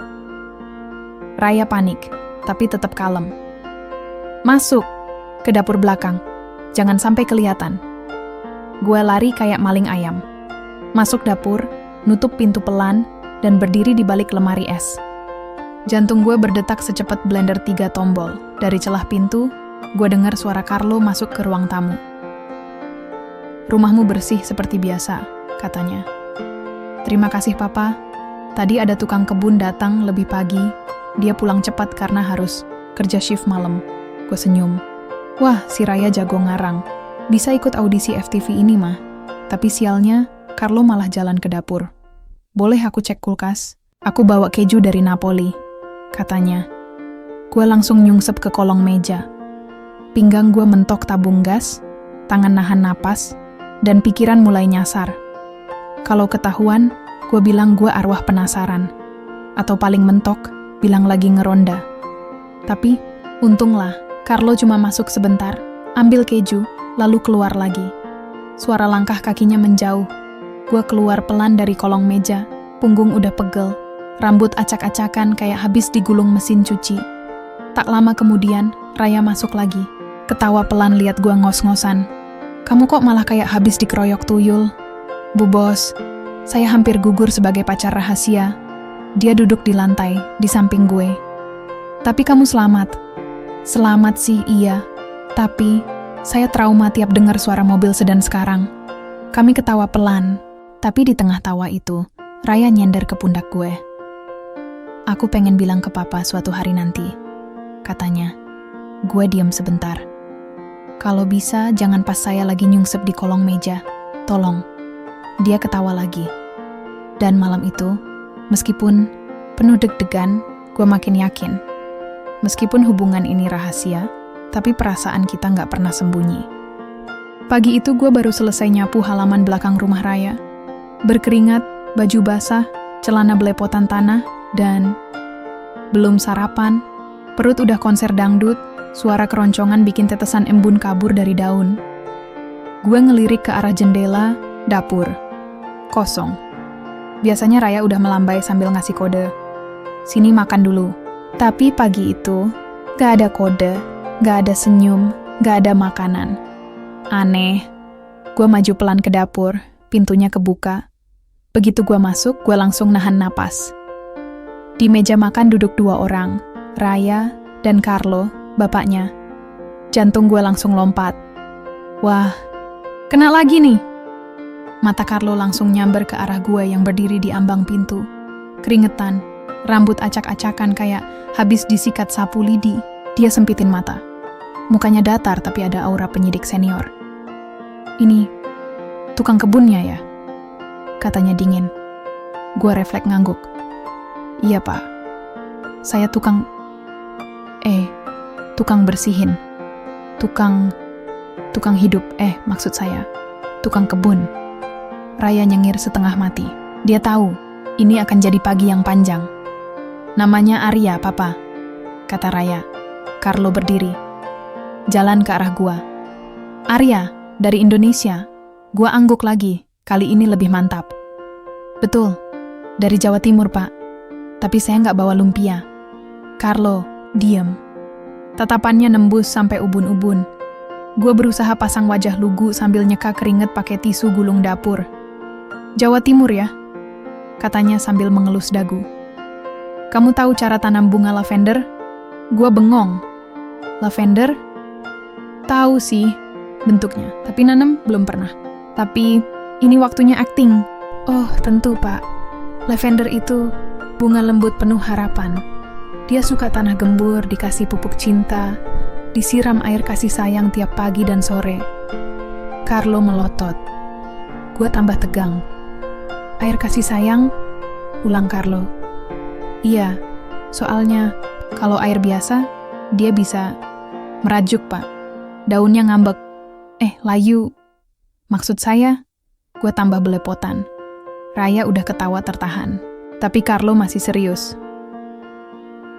Raya panik, tapi tetap kalem. Masuk ke dapur belakang. Jangan sampai kelihatan. Gue lari kayak maling ayam. Masuk dapur, nutup pintu pelan, dan berdiri di balik lemari es. Jantung gue berdetak secepat blender 3 tombol. Dari celah pintu, gue dengar suara Carlo masuk ke ruang tamu. Rumahmu bersih seperti biasa, katanya. Terima kasih papa. Tadi ada tukang kebun datang lebih pagi. Dia pulang cepat karena harus kerja shift malam. Gue senyum. Wah, si Raya jago ngarang. Bisa ikut audisi FTV ini mah. Tapi sialnya, Carlo malah jalan ke dapur. Boleh aku cek kulkas? Aku bawa keju dari Napoli, katanya. Gue langsung nyungsep ke kolong meja. Pinggang gue mentok tabung gas, tangan nahan napas, dan pikiran mulai nyasar. Kalau ketahuan, gue bilang gue arwah penasaran. Atau paling mentok, bilang lagi ngeronda. Tapi, untunglah, Carlo cuma masuk sebentar, ambil keju, lalu keluar lagi. Suara langkah kakinya menjauh. Gue keluar pelan dari kolong meja, punggung udah pegel, rambut acak-acakan kayak habis digulung mesin cuci. Tak lama kemudian, Raya masuk lagi. Ketawa pelan lihat gue ngos-ngosan. Kamu kok malah kayak habis dikeroyok tuyul? Bu bos, saya hampir gugur sebagai pacar rahasia. Dia duduk di lantai, di samping gue. Tapi kamu selamat. Selamat sih, iya. Tapi, saya trauma tiap dengar suara mobil sedan sekarang. Kami ketawa pelan. Tapi di tengah tawa itu, Raya nyender ke pundak gue. Aku pengen bilang ke papa suatu hari nanti, katanya. Gue diam sebentar. Kalau bisa, jangan pas saya lagi nyungsep di kolong meja. Tolong. Dia ketawa lagi. Dan malam itu, meskipun penuh deg-degan, gue makin yakin. Meskipun hubungan ini rahasia, tapi perasaan kita nggak pernah sembunyi. Pagi itu gue baru selesai nyapu halaman belakang rumah Raya. Berkeringat, baju basah, celana belepotan tanah, dan belum sarapan. Perut udah konser dangdut, suara keroncongan bikin tetesan embun kabur dari daun. Gue ngelirik ke arah jendela, dapur. Kosong. Biasanya Raya udah melambai sambil ngasih kode. Sini makan dulu. Tapi pagi itu, gak ada kode, gak ada senyum, gak ada makanan. Aneh. Gue maju pelan ke dapur, pintunya kebuka. Begitu gue masuk, gue langsung nahan napas. Di meja makan duduk 2 orang, Raya dan Carlo, bapaknya. Jantung gue langsung lompat. Wah, kena lagi nih. Mata Carlo langsung nyamber ke arah gue yang berdiri di ambang pintu. Keringetan, rambut acak-acakan kayak habis disikat sapu lidi. Dia sempitin mata. Mukanya datar tapi ada aura penyidik senior. Ini, tukang kebunnya ya? Katanya dingin. Gue refleks ngangguk. Iya pak, saya tukang bersihin. Tukang hidup, maksud saya. tukang kebun. Raya nyengir setengah mati. Dia tahu, ini akan jadi pagi yang panjang. Namanya Arya, Papa, kata Raya. Carlo berdiri. Jalan ke arah gua. Arya, dari Indonesia. Gua angguk lagi, kali ini lebih mantap. Betul, dari Jawa Timur, Pak. Tapi saya nggak bawa lumpia. Carlo, diam. Tatapannya nembus sampai ubun-ubun. Gua berusaha pasang wajah lugu sambil nyeka keringet pakai tisu gulung dapur. Jawa Timur ya? Katanya sambil mengelus dagu. Kamu tahu cara tanam bunga lavender? Gua bengong. Lavender? Tahu sih bentuknya, tapi nanam belum pernah. Tapi ini waktunya acting. Oh, tentu, Pak. Lavender itu bunga lembut penuh harapan. Dia suka tanah gembur, dikasih pupuk cinta, disiram air kasih sayang tiap pagi dan sore. Carlo melotot. Gua tambah tegang. Air kasih sayang? Ulang Carlo. Iya, soalnya kalau air biasa, dia bisa merajuk, Pak. Daunnya ngambek. Layu. Maksud saya, gua tambah belepotan. Raya udah ketawa tertahan. Tapi Carlo masih serius.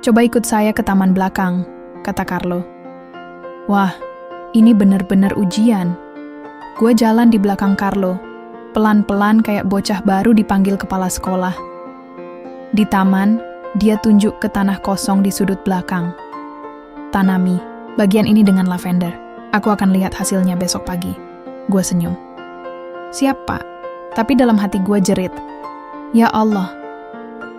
Coba ikut saya ke taman belakang, kata Carlo. Wah, ini bener-bener ujian. Gua jalan di belakang Carlo, pelan-pelan kayak bocah baru dipanggil kepala sekolah. Di taman, dia tunjuk ke tanah kosong di sudut belakang. Tanami, bagian ini dengan lavender. Aku akan lihat hasilnya besok pagi. Gua senyum. Siap, Pak. Tapi dalam hati gua jerit. Ya Allah,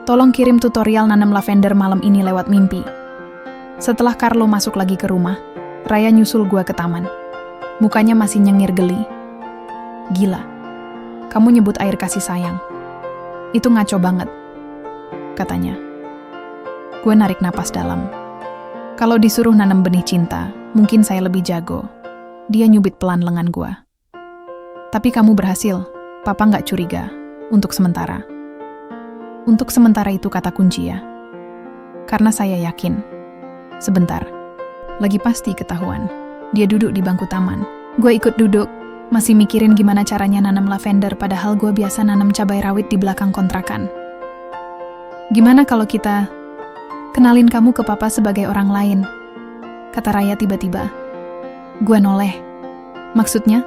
tolong kirim tutorial nanam lavender malam ini lewat mimpi. Setelah Carlo masuk lagi ke rumah, Raya nyusul gua ke taman. Mukanya masih nyengir geli. Gila, kamu nyebut air kasih sayang. Itu ngaco banget, katanya. Gua narik napas dalam. Kalau disuruh nanam benih cinta, mungkin saya lebih jago. Dia nyubit pelan lengan gua. Tapi kamu berhasil, Papa nggak curiga. Untuk sementara. Untuk sementara itu kata kunci ya. Karena saya yakin. Sebentar. Lagi pasti ketahuan. Dia duduk di bangku taman. Gue ikut duduk. Masih mikirin gimana caranya nanam lavender padahal gue biasa nanam cabai rawit di belakang kontrakan. Gimana kalau kita kenalin kamu ke Papa sebagai orang lain? Kata Raya tiba-tiba. Gue noleh. Maksudnya?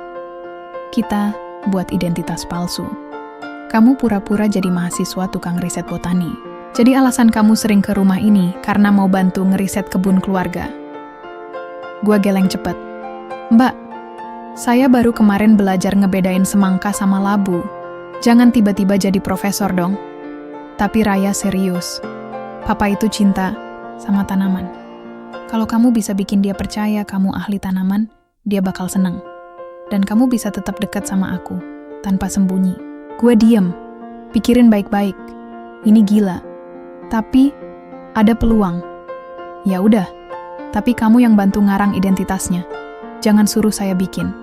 Kita buat identitas palsu. Kamu pura-pura jadi mahasiswa tukang riset botani. Jadi alasan kamu sering ke rumah ini karena mau bantu ngeriset kebun keluarga. Gua geleng cepet. Mbak, saya baru kemarin belajar ngebedain semangka sama labu. Jangan tiba-tiba jadi profesor dong. Tapi Raya serius. Papa itu cinta sama tanaman. Kalau kamu bisa bikin dia percaya kamu ahli tanaman, dia bakal seneng. Dan kamu bisa tetap dekat sama aku, tanpa sembunyi. Gue diem, pikirin baik-baik. Ini gila. Tapi, ada peluang. Ya udah, tapi kamu yang bantu ngarang identitasnya. Jangan suruh saya bikin.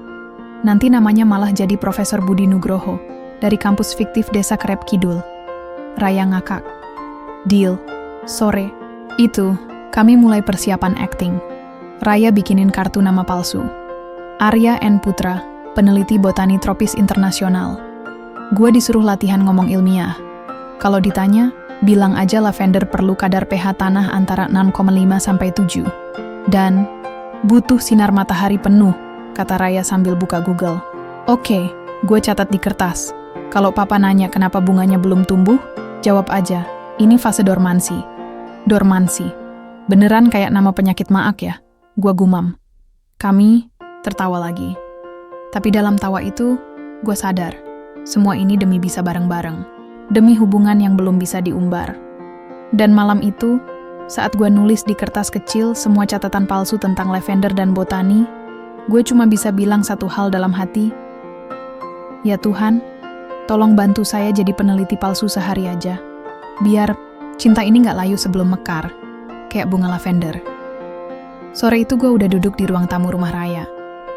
Nanti namanya malah jadi Profesor Budi Nugroho, dari kampus fiktif Desa Krep Kidul. Raya ngakak. Deal. Sore. Itu, kami mulai persiapan acting. Raya bikinin kartu nama palsu. Arya N. Putra, peneliti botani tropis internasional. Gue disuruh latihan ngomong ilmiah. Kalau ditanya, bilang aja lavender perlu kadar pH tanah antara 6,5 sampai 7. Dan butuh sinar matahari penuh, kata Raya sambil buka Google. Oke, gue catat di kertas. Kalau Papa nanya kenapa bunganya belum tumbuh, jawab aja, ini fase dormansi. Dormansi. Beneran kayak nama penyakit maak ya? Gue gumam. Kami tertawa lagi. Tapi dalam tawa itu, gue sadar, semua ini demi bisa bareng-bareng. Demi hubungan yang belum bisa diumbar. Dan malam itu, saat gue nulis di kertas kecil semua catatan palsu tentang lavender dan botani, gue cuma bisa bilang satu hal dalam hati. Ya Tuhan, tolong bantu saya jadi peneliti palsu sehari aja. Biar cinta ini gak layu sebelum mekar, kayak bunga lavender. Sore itu gue udah duduk di ruang tamu rumah Raya.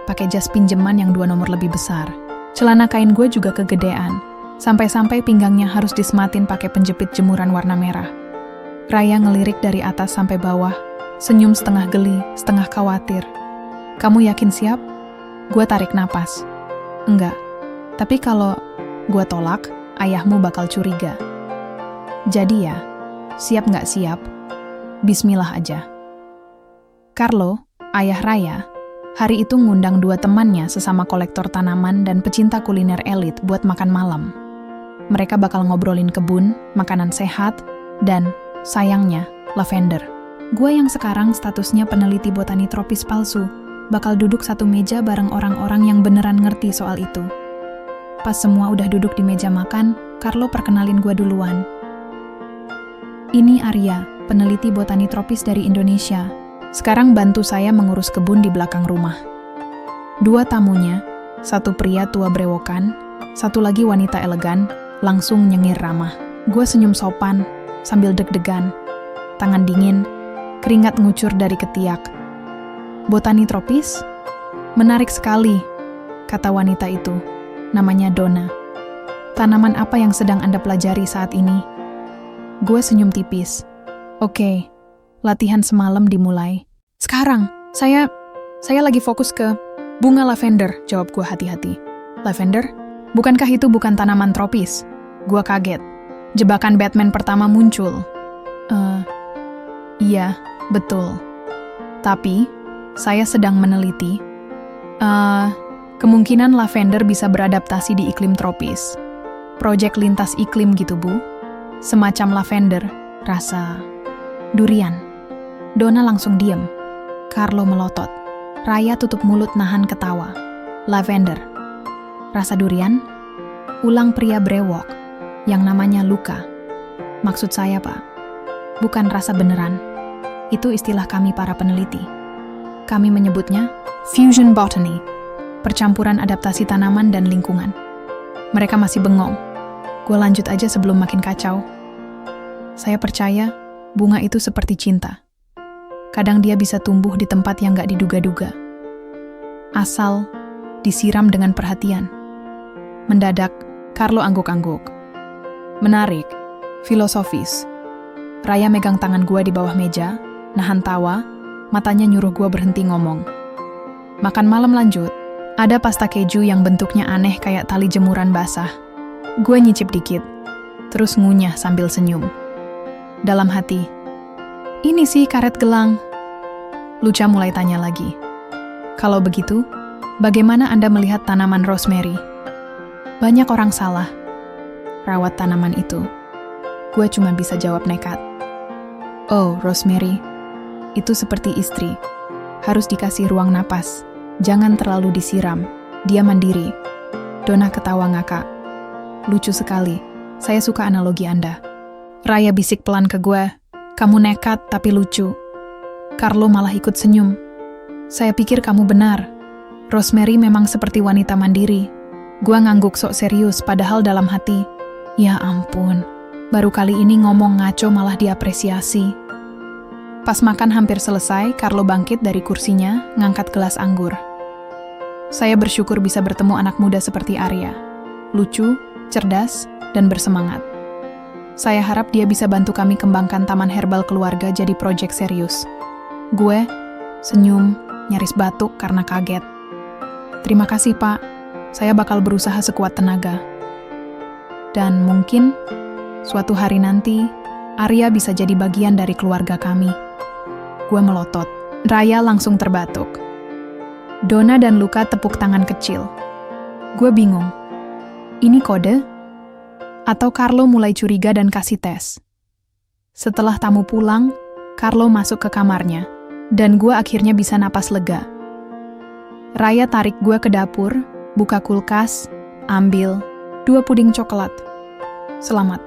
Pakai jas pinjeman yang 2 nomor lebih besar. Celana kain gue juga kegedean. Sampai-sampai pinggangnya harus disematin pakai penjepit jemuran warna merah. Raya ngelirik dari atas sampai bawah. Senyum setengah geli, setengah khawatir. Kamu yakin siap? Gue tarik napas. Enggak, Tapi kalau gue tolak, ayahmu bakal curiga. Jadi ya, siap nggak siap, bismillah aja. Carlo, ayah Raya, hari itu ngundang 2 temannya sesama kolektor tanaman dan pecinta kuliner elit buat makan malam. Mereka bakal ngobrolin kebun, makanan sehat, dan, sayangnya, lavender. Gue yang sekarang statusnya peneliti botani tropis palsu, bakal duduk satu meja bareng orang-orang yang beneran ngerti soal itu. Pas semua udah duduk di meja makan, Carlo perkenalin gue duluan. Ini Arya, peneliti botani tropis dari Indonesia. Sekarang bantu saya mengurus kebun di belakang rumah. 2 tamunya, 1 pria tua brewokan, 1 lagi wanita elegan, langsung nyengir ramah. Gue senyum sopan, sambil deg-degan, tangan dingin, keringat ngucur dari ketiak. Botani tropis? Menarik sekali, kata wanita itu. Namanya Donna. Tanaman apa yang sedang Anda pelajari saat ini? Gue senyum tipis. Oke, latihan semalam dimulai. Sekarang, saya lagi fokus ke bunga lavender, jawab gue hati-hati. Lavender? Bukankah itu bukan tanaman tropis? Gue kaget. Jebakan Batman pertama muncul. Iya, betul. Tapi, saya sedang meneliti. Kemungkinan lavender bisa beradaptasi di iklim tropis. Proyek lintas iklim gitu, Bu. Semacam lavender, rasa durian. Donna langsung diem. Carlo melotot. Raya tutup mulut nahan ketawa. Lavender. Rasa durian? Ulang pria brewok, yang namanya Luca. Maksud saya, Pak, bukan rasa beneran. Itu istilah kami para peneliti. Kami menyebutnya fusion botany, percampuran adaptasi tanaman dan lingkungan. Mereka masih bengong. Gue lanjut aja sebelum makin kacau. Saya percaya bunga itu seperti cinta. Kadang dia bisa tumbuh di tempat yang gak diduga-duga. Asal disiram dengan perhatian. Mendadak, Carlo angguk-angguk. Menarik, filosofis. Raya megang tangan gue di bawah meja, nahan tawa, matanya nyuruh gue berhenti ngomong. Makan malam lanjut. Ada pasta keju yang bentuknya aneh kayak tali jemuran basah. Gue nyicip dikit, terus ngunyah sambil senyum. Dalam hati, ini sih karet gelang. Luca mulai tanya lagi. Kalau begitu, bagaimana Anda melihat tanaman rosemary? Banyak orang salah rawat tanaman itu. Gue cuma bisa jawab nekat. Oh, rosemary. Itu seperti istri. Harus dikasih ruang napas. Jangan terlalu disiram. Dia mandiri. Donna ketawa ngakak. Lucu sekali. Saya suka analogi Anda. Raya bisik pelan ke gue. Kamu nekat tapi lucu. Carlo malah ikut senyum. Saya pikir kamu benar. Rosemary memang seperti wanita mandiri. Gue ngangguk sok serius padahal dalam hati. Ya ampun. Baru kali ini ngomong ngaco malah diapresiasi. Pas makan hampir selesai, Carlo bangkit dari kursinya, ngangkat gelas anggur. Saya bersyukur bisa bertemu anak muda seperti Arya. Lucu, cerdas, dan bersemangat. Saya harap dia bisa bantu kami kembangkan taman herbal keluarga jadi proyek serius. Gue senyum, nyaris batuk karena kaget. Terima kasih, Pak. Saya bakal berusaha sekuat tenaga. Dan mungkin suatu hari nanti, Arya bisa jadi bagian dari keluarga kami. Gue melotot. Raya langsung terbatuk. Donna dan Luca tepuk tangan kecil. Gue bingung. Ini kode? Atau Carlo mulai curiga dan kasih tes? Setelah tamu pulang, Carlo masuk ke kamarnya, dan gue akhirnya bisa napas lega. Raya tarik gue ke dapur, buka kulkas, ambil 2 puding coklat. Selamat.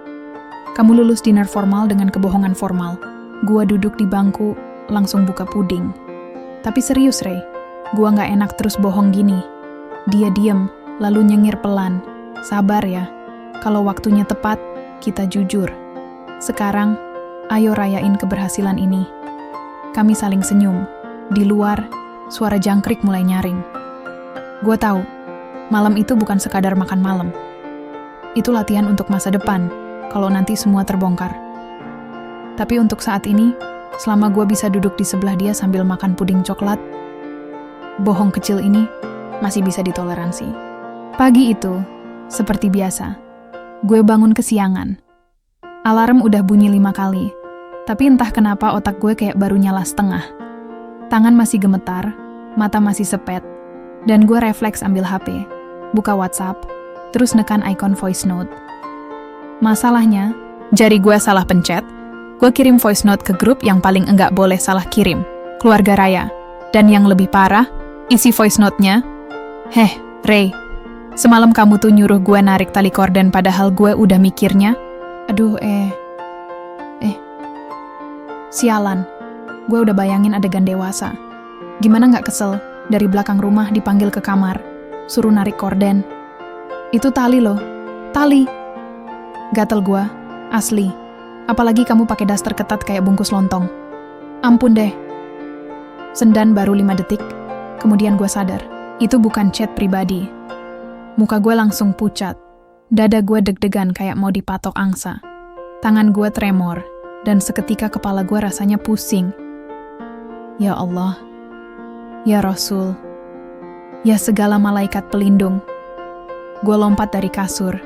Kamu lulus dinner formal dengan kebohongan formal. Gue duduk di bangku, langsung buka puding. Tapi serius, Ray. Gue gak enak terus bohong gini. Dia diem, lalu nyengir pelan. Sabar ya. Kalau waktunya tepat, kita jujur. Sekarang, ayo rayain keberhasilan ini. Kami saling senyum. Di luar, suara jangkrik mulai nyaring. Gue tahu, malam itu bukan sekadar makan malam. Itu latihan untuk masa depan, kalau nanti semua terbongkar. Tapi untuk saat ini, selama gue bisa duduk di sebelah dia sambil makan puding coklat, bohong kecil ini masih bisa ditoleransi. Pagi itu, Seperti biasa, gue bangun kesiangan. Alarm udah bunyi 5 kali, tapi entah kenapa otak gue kayak baru nyala setengah. Tangan masih gemetar, mata masih sepet, dan gue refleks ambil HP, buka WhatsApp, terus nekan icon voice note. Masalahnya, jari gue salah pencet, gue kirim voice note ke grup yang paling enggak boleh salah kirim, keluarga Raya. Dan yang lebih parah, isi voice note-nya, "Heh, Ray, semalam kamu tuh nyuruh gue narik tali korden padahal gue udah mikirnya." Aduh, sialan. Gue udah bayangin adegan dewasa. Gimana nggak kesel, dari belakang rumah dipanggil ke kamar, suruh narik korden. Itu tali loh, tali. Gatel gue, asli. Apalagi kamu pakai daster ketat kayak bungkus lontong. Ampun deh. Sendan baru 5 detik, kemudian gue sadar, itu bukan chat pribadi. Muka gue langsung pucat, dada gue deg-degan kayak mau dipatok angsa. Tangan gue tremor, dan seketika kepala gue rasanya pusing. Ya Allah, ya Rasul, ya segala malaikat pelindung. Gue lompat dari kasur,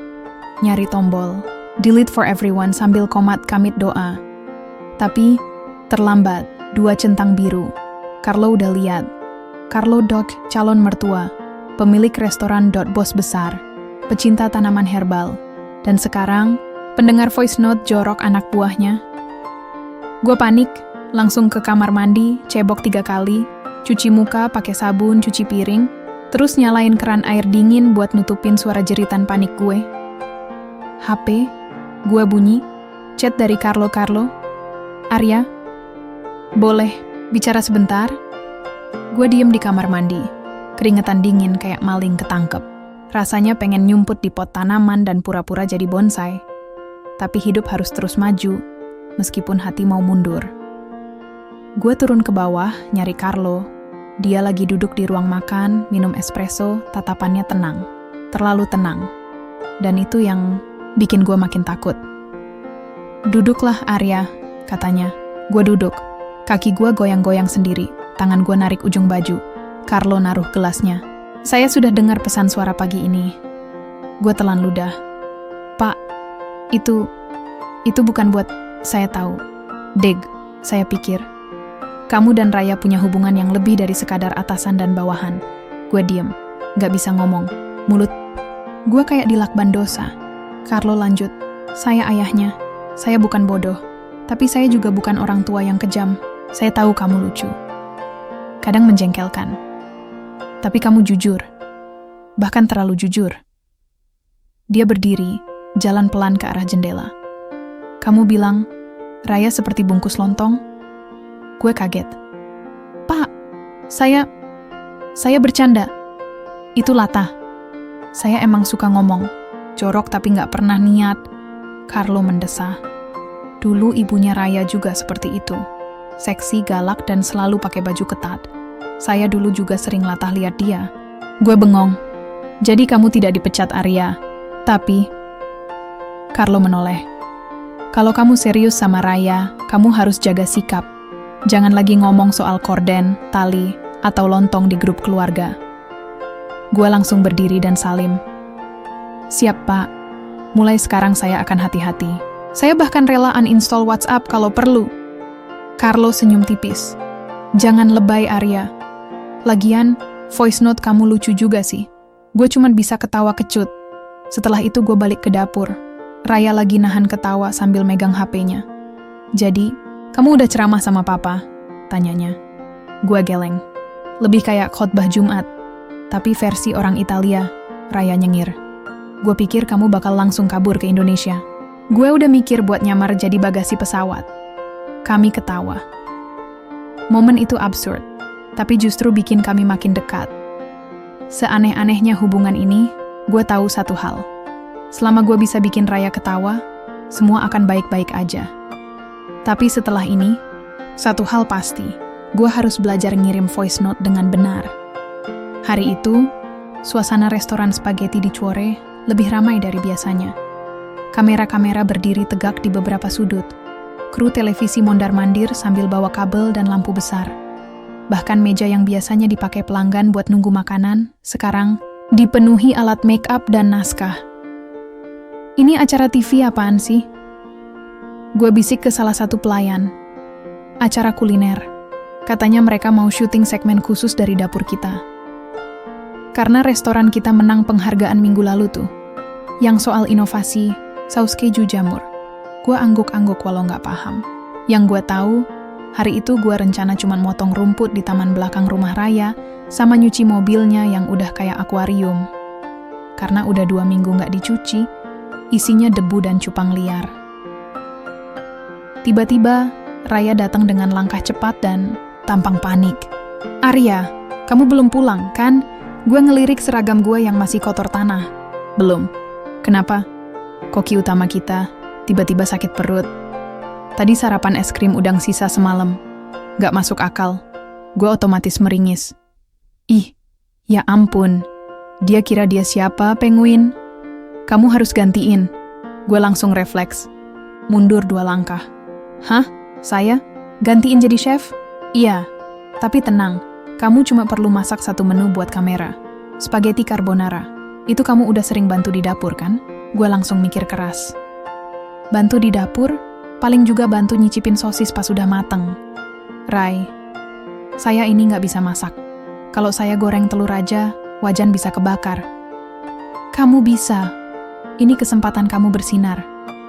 nyari tombol, delete for everyone sambil komat kamit doa. Tapi, terlambat, 2 centang biru. Carlo udah lihat. Carlo Doc, calon mertua, pemilik restoran bos besar, pecinta tanaman herbal, dan sekarang, pendengar voice note jorok anak buahnya. Gue panik, langsung ke kamar mandi, cebok 3 kali, cuci muka pakai sabun, cuci piring, terus nyalain keran air dingin buat nutupin suara jeritan panik gue. HP, gue bunyi, chat dari Carlo. "Arya, boleh bicara sebentar?" Gue diem di kamar mandi, keringetan dingin kayak maling ketangkep. Rasanya pengen nyumput di pot tanaman dan pura-pura jadi bonsai. Tapi hidup harus terus maju, meskipun hati mau mundur. Gue turun ke bawah, nyari Carlo. Dia lagi duduk di ruang makan, minum espresso, tatapannya tenang. Terlalu tenang. Dan itu yang bikin gue makin takut. "Duduklah, Arya," katanya. Gue duduk. Kaki gue goyang-goyang sendiri. Tangan gue narik ujung baju. Carlo naruh gelasnya. "Saya sudah dengar pesan suara pagi ini." Gue telan ludah. "Pak, itu bukan buat saya tahu." "Deg," saya pikir. "Kamu dan Raya punya hubungan yang lebih dari sekadar atasan dan bawahan." Gue diem, gak bisa ngomong. Mulut gue kayak dilakban dosa. Carlo lanjut, "Saya ayahnya. Saya bukan bodoh. Tapi saya juga bukan orang tua yang kejam. Saya tahu kamu lucu. Kadang menjengkelkan. Tapi kamu jujur. Bahkan terlalu jujur." Dia berdiri, jalan pelan ke arah jendela. "Kamu bilang, Raya seperti bungkus lontong?" Gue kaget. "Pak, saya bercanda. Itu latah. Saya emang suka ngomong. Jorok tapi gak pernah niat." Carlo mendesah. Dulu ibunya Raya juga seperti itu. Seksi, galak, dan selalu pakai baju ketat. Saya dulu juga sering latah lihat dia. Gue bengong. "Jadi kamu tidak dipecat, Arya. Tapi..." Carlo menoleh. "Kalau kamu serius sama Raya, kamu harus jaga sikap. Jangan lagi ngomong soal korden, tali, atau lontong di grup keluarga." Gue langsung berdiri dan salim. "Siap, Pak. Mulai sekarang saya akan hati-hati. Saya bahkan rela uninstall WhatsApp kalau perlu." Carlo senyum tipis. "Jangan lebay, Arya. Lagian, voice note kamu lucu juga sih." Gue cuma bisa ketawa kecut. Setelah itu gue balik ke dapur. Raya lagi nahan ketawa sambil megang HP-nya. "Jadi, kamu udah ceramah sama papa?" tanyanya. Gue geleng. "Lebih kayak khotbah Jumat. Tapi versi orang Italia." Raya nyengir. "Gue pikir kamu bakal langsung kabur ke Indonesia." Gue udah mikir buat nyamar jadi bagasi pesawat. Kami ketawa. Momen itu absurd, tapi justru bikin kami makin dekat. Seaneh-anehnya hubungan ini, gue tahu satu hal. Selama gue bisa bikin Raya ketawa, semua akan baik-baik aja. Tapi setelah ini, satu hal pasti, gue harus belajar ngirim voice note dengan benar. Hari itu, suasana restoran spaghetti di Cuore lebih ramai dari biasanya. Kamera-kamera berdiri tegak di beberapa sudut. Kru televisi mondar-mandir sambil bawa kabel dan lampu besar. Bahkan meja yang biasanya dipakai pelanggan buat nunggu makanan, sekarang dipenuhi alat make up dan naskah. Ini acara TV apaan sih? Gue bisik ke salah satu pelayan. Acara kuliner. Katanya mereka mau syuting segmen khusus dari dapur kita. Karena restoran kita menang penghargaan minggu lalu tuh. Yang soal inovasi, saus keju jamur. Gue angguk-angguk walau nggak paham. Yang gue tahu, hari itu gue rencana cuma motong rumput di taman belakang rumah Raya sama nyuci mobilnya yang udah kayak akuarium. Karena udah 2 minggu nggak dicuci, isinya debu dan cupang liar. Tiba-tiba, Raya datang dengan langkah cepat dan tampang panik. "Arya, kamu belum pulang, kan?" Gue ngelirik seragam gue yang masih kotor tanah. "Belum." "Kenapa?" "Koki utama kita tiba-tiba sakit perut. Tadi sarapan es krim udang sisa semalam. Gak masuk akal." Gue otomatis meringis. "Ih, ya ampun. Dia kira dia siapa, Penguin? Kamu harus gantiin." Gue langsung refleks. Mundur 2 langkah. "Hah? Saya? Gantiin jadi chef?" "Iya, tapi tenang. Kamu cuma perlu masak 1 menu buat kamera. Spaghetti carbonara. Itu kamu udah sering bantu di dapur, kan?" Gue langsung mikir keras. Bantu di dapur? Paling juga bantu nyicipin sosis pas udah mateng. "Rai, saya ini nggak bisa masak. Kalau saya goreng telur aja, wajan bisa kebakar." "Kamu bisa. Ini kesempatan kamu bersinar.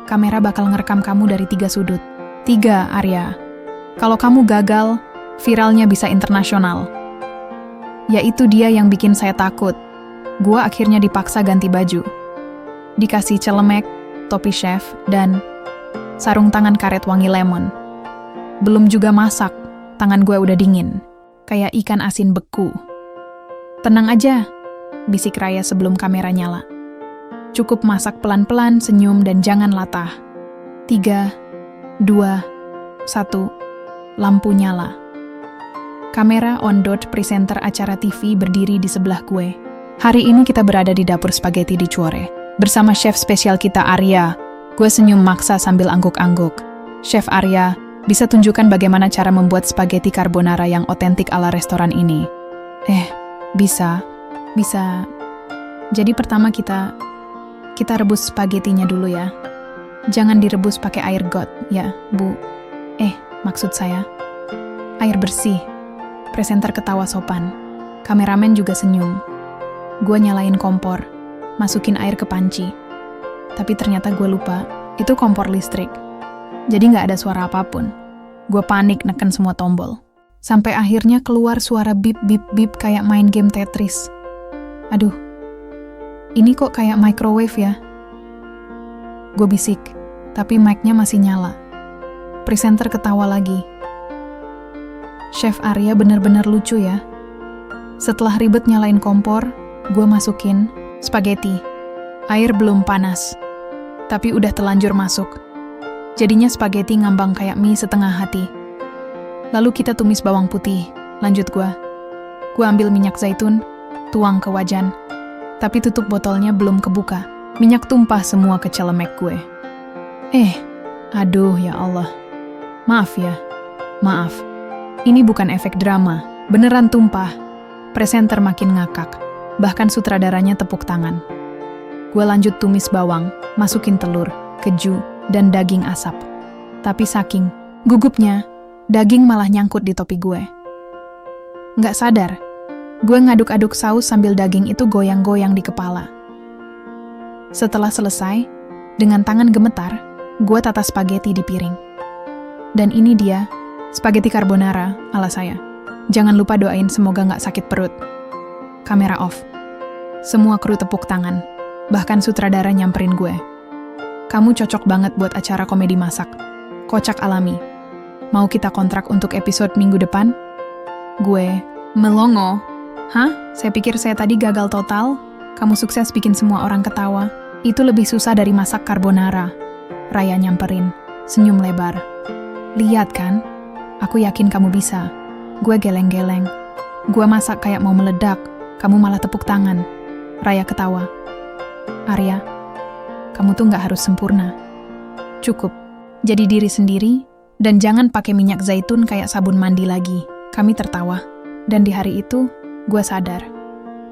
Kamera bakal ngerekam kamu dari 3 sudut." 3, Arya. Kalau kamu gagal, viralnya bisa internasional." Yaitu dia yang bikin saya takut. Gua akhirnya dipaksa ganti baju. Dikasih celemek, topi chef, dan sarung tangan karet wangi lemon. Belum juga masak, tangan gue udah dingin. Kayak ikan asin beku. "Tenang aja," bisik Raya sebelum kamera nyala. "Cukup masak pelan-pelan, senyum, dan jangan latah." 3, 2, 1, lampu nyala. Kamera on dot presenter acara TV berdiri di sebelah gue. Hari ini kita berada di dapur spaghetti di Cuore. Bersama chef spesial kita Arya. Gue senyum maksa sambil angguk-angguk. "Chef Arya, bisa tunjukkan bagaimana cara membuat spaghetti carbonara yang otentik ala restoran ini?" Bisa. Jadi pertama kita rebus spagettinya dulu ya. Jangan direbus pakai air got, ya, Bu. Maksud saya, air bersih." Presenter ketawa sopan. Kameramen juga senyum. Gue nyalain kompor, masukin air ke panci. Tapi ternyata gue lupa, itu kompor listrik. Jadi gak ada suara apapun. Gue panik neken semua tombol. Sampai akhirnya keluar suara bip-bip-bip kayak main game Tetris. Aduh, ini kok kayak microwave ya? Gue bisik, tapi mic-nya masih nyala. Presenter ketawa lagi. "Chef Arya bener-bener lucu ya." Setelah ribet nyalain kompor, gue masukin spaghetti. Air belum panas, tapi udah telanjur masuk. Jadinya spaghetti ngambang kayak mie setengah hati. "Lalu kita tumis bawang putih," lanjut gue. Gue ambil minyak zaitun, tuang ke wajan. Tapi tutup botolnya belum kebuka. Minyak tumpah semua ke celemek gue. Aduh ya Allah. Maaf ya. Maaf. Ini bukan efek drama. Beneran tumpah. Presenter makin ngakak. Bahkan sutradaranya tepuk tangan. Gue lanjut tumis bawang, masukin telur, keju, dan daging asap. Tapi saking gugupnya, daging malah nyangkut di topi gue. Nggak sadar, gue ngaduk-aduk saus sambil daging itu goyang-goyang di kepala. Setelah selesai, dengan tangan gemetar, gue tata spaghetti di piring. Dan ini dia, spaghetti carbonara ala saya. Jangan lupa doain semoga nggak sakit perut. Kamera off. Semua kru tepuk tangan. Bahkan sutradara nyamperin gue. "Kamu cocok banget buat acara komedi masak. Kocak alami. Mau kita kontrak untuk episode minggu depan?" Gue melongo. "Hah? Saya pikir saya tadi gagal total. Kamu sukses bikin semua orang ketawa. Itu lebih susah dari masak carbonara." Raya nyamperin, senyum lebar. "Lihat kan? Aku yakin kamu bisa." Gue geleng-geleng. Gue masak kayak mau meledak. Kamu malah tepuk tangan. Raya ketawa. "Arya, kamu tuh gak harus sempurna. Cukup. Jadi diri sendiri, dan jangan pakai minyak zaitun kayak sabun mandi lagi." Kami tertawa. Dan di hari itu, gue sadar.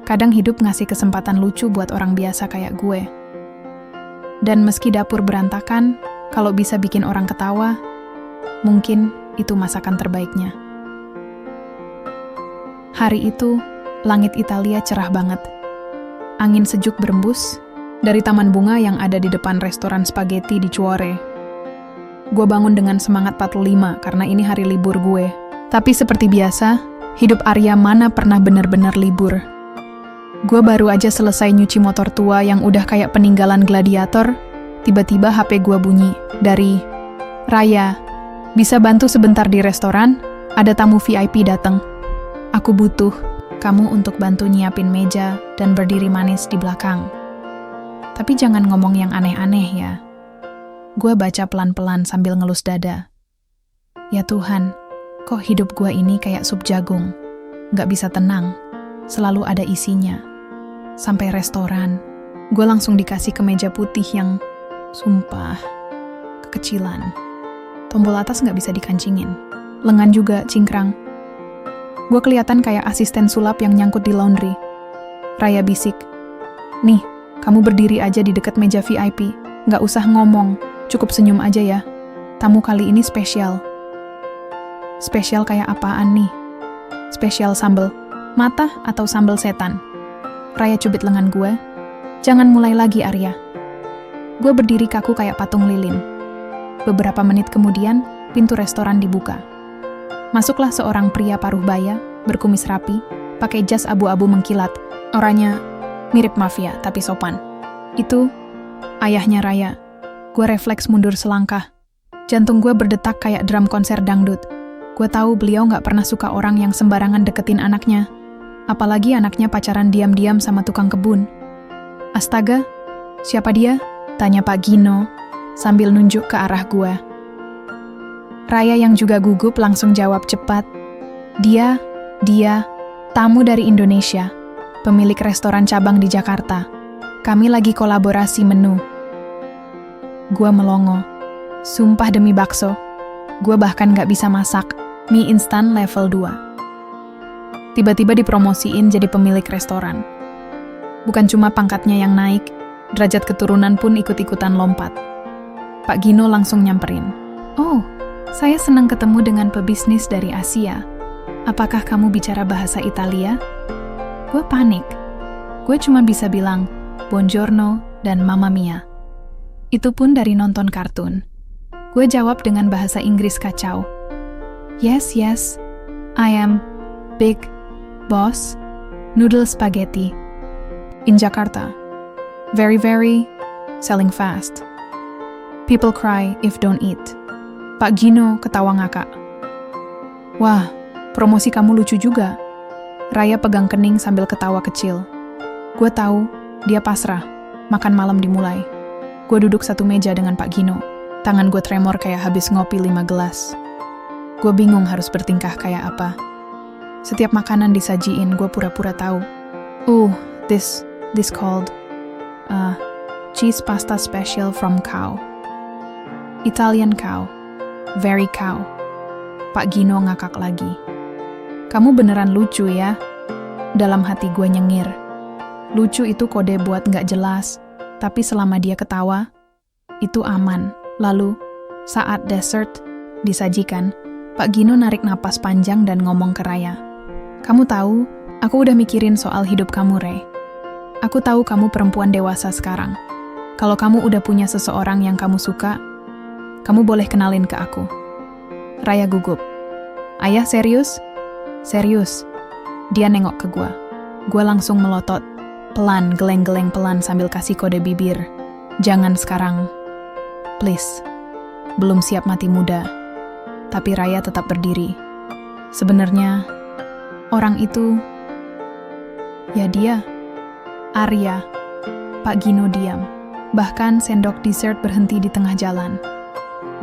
Kadang hidup ngasih kesempatan lucu buat orang biasa kayak gue. Dan meski dapur berantakan, kalau bisa bikin orang ketawa, mungkin itu masakan terbaiknya. Hari itu, langit Italia cerah banget. Angin sejuk berembus dari taman bunga yang ada di depan restoran spaghetti di Cuore. Gue bangun dengan semangat 45 karena ini hari libur gue. Tapi seperti biasa, hidup Arya mana pernah benar-benar libur. Gue baru aja selesai nyuci motor tua yang udah kayak peninggalan gladiator, tiba-tiba HP gue bunyi dari Raya. Bisa bantu sebentar di restoran? Ada tamu VIP datang. Aku butuh kamu untuk bantu nyiapin meja dan berdiri manis di belakang. Tapi jangan ngomong yang aneh-aneh ya. Gue baca pelan-pelan sambil ngelus dada. Ya Tuhan, kok hidup gue ini kayak sup jagung? Gak bisa tenang, selalu ada isinya. Sampai restoran, gue langsung dikasih kemeja putih yang, sumpah, kekecilan. Tombol atas gak bisa dikancingin. Lengan juga cingkrang. Gue kelihatan kayak asisten sulap yang nyangkut di laundry. Raya bisik, "Nih, kamu berdiri aja di dekat meja VIP. Gak usah ngomong, cukup senyum aja ya. Tamu kali ini spesial." Spesial kayak apaan nih? Spesial sambal mata atau sambal setan? Raya cubit lengan gue. "Jangan mulai lagi, Arya." Gue berdiri kaku kayak patung lilin. Beberapa menit kemudian, pintu restoran dibuka. Masuklah seorang pria paruh baya, berkumis rapi, pakai jas abu-abu mengkilat. Orangnya mirip mafia, tapi sopan. Itu ayahnya Raya. Gue refleks mundur selangkah. Jantung gue berdetak kayak drum konser dangdut. Gue tahu beliau gak pernah suka orang yang sembarangan deketin anaknya. Apalagi anaknya pacaran diam-diam sama tukang kebun. "Astaga, siapa dia?" tanya Pak Gino, sambil nunjuk ke arah gue. Raya yang juga gugup langsung jawab cepat. Dia, tamu dari Indonesia, pemilik restoran cabang di Jakarta. Kami lagi kolaborasi menu." Gua melongo. Sumpah demi bakso, gua bahkan gak bisa masak mie instan level 2. Tiba-tiba dipromosiin jadi pemilik restoran. Bukan cuma pangkatnya yang naik, derajat keturunan pun ikut-ikutan lompat. Pak Gino langsung nyamperin. "Oh, saya senang ketemu dengan pebisnis dari Asia. Apakah kamu bicara bahasa Italia?" Gue panik. Gue cuma bisa bilang, "Buongiorno" dan "Mamma mia." Itu pun dari nonton kartun. Gue jawab dengan bahasa Inggris kacau. Yes, I am big boss noodle spaghetti in Jakarta. Very, selling fast. People cry if don't eat. Pak Gino ketawa ngakak. "Wah, promosi kamu lucu juga." Raya pegang kening sambil ketawa kecil. Gue tahu, dia pasrah. Makan malam dimulai. Gue duduk satu meja dengan Pak Gino. Tangan gue tremor kayak habis ngopi 5 gelas. Gue bingung harus bertingkah kayak apa. Setiap makanan disajiin, gue pura-pura tahu. This called cheese pasta special from cow. Italian cow. Very cow. Pak Gino ngakak lagi. "Kamu beneran lucu ya?" Dalam hati gue nyengir. Lucu itu kode buat gak jelas, tapi selama dia ketawa, itu aman. Lalu, saat dessert disajikan, Pak Gino narik napas panjang dan ngomong ke Raya. "Kamu tahu, aku udah mikirin soal hidup kamu, Rey. Aku tahu kamu perempuan dewasa sekarang. Kalau kamu udah punya seseorang yang kamu suka, kamu boleh kenalin ke aku." Raya gugup. "Ayah serius?" "Serius." Dia nengok ke gua. Gua langsung melotot. Pelan, geleng-geleng pelan sambil kasih kode bibir. "Jangan sekarang. Please." Belum siap mati muda. Tapi Raya tetap berdiri. Sebenarnya, orang itu, ya dia, Arya. Pak Gino diam. Bahkan sendok dessert berhenti di tengah jalan.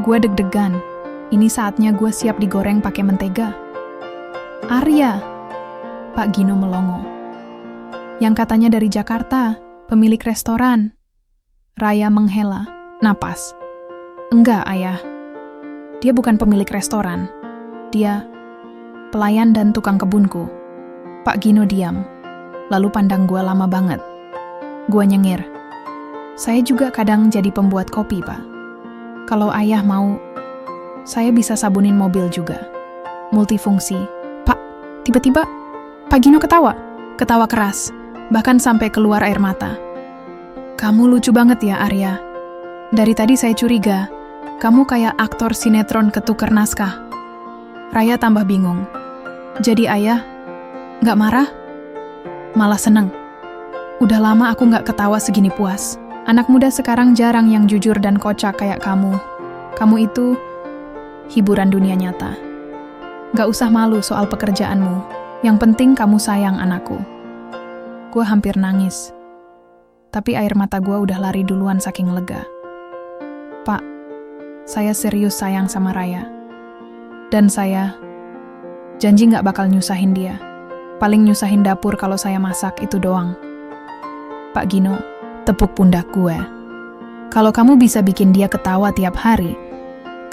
Gue deg-degan. Ini saatnya gue siap digoreng pakai mentega. "Arya!" Pak Gino melongo. "Yang katanya dari Jakarta, pemilik restoran." Raya menghela napas. "Enggak, Ayah. Dia bukan pemilik restoran. Dia pelayan dan tukang kebunku." Pak Gino diam. Lalu pandang gue lama banget. Gue nyengir. Saya juga kadang jadi pembuat kopi, Pak. Kalau ayah mau, saya bisa sabunin mobil juga. Multifungsi. Pak, tiba-tiba Pak Gino ketawa. Ketawa keras, bahkan sampai keluar air mata. Kamu lucu banget ya, Arya. Dari tadi saya curiga, kamu kayak aktor sinetron ketukar naskah. Raya tambah bingung. Jadi ayah, nggak marah? Malah seneng. Udah lama aku nggak ketawa segini puas. Anak muda sekarang jarang yang jujur dan kocak kayak kamu. Kamu itu hiburan dunia nyata. Nggak usah malu soal pekerjaanmu. Yang penting kamu sayang anakku. Gue hampir nangis. Tapi air mata gue udah lari duluan saking lega. Pak, saya serius sayang sama Raya. Dan saya janji nggak bakal nyusahin dia. Paling nyusahin dapur kalau saya masak itu doang. Pak Gino, tepuk pundak gue. Kalau kamu bisa bikin dia ketawa tiap hari,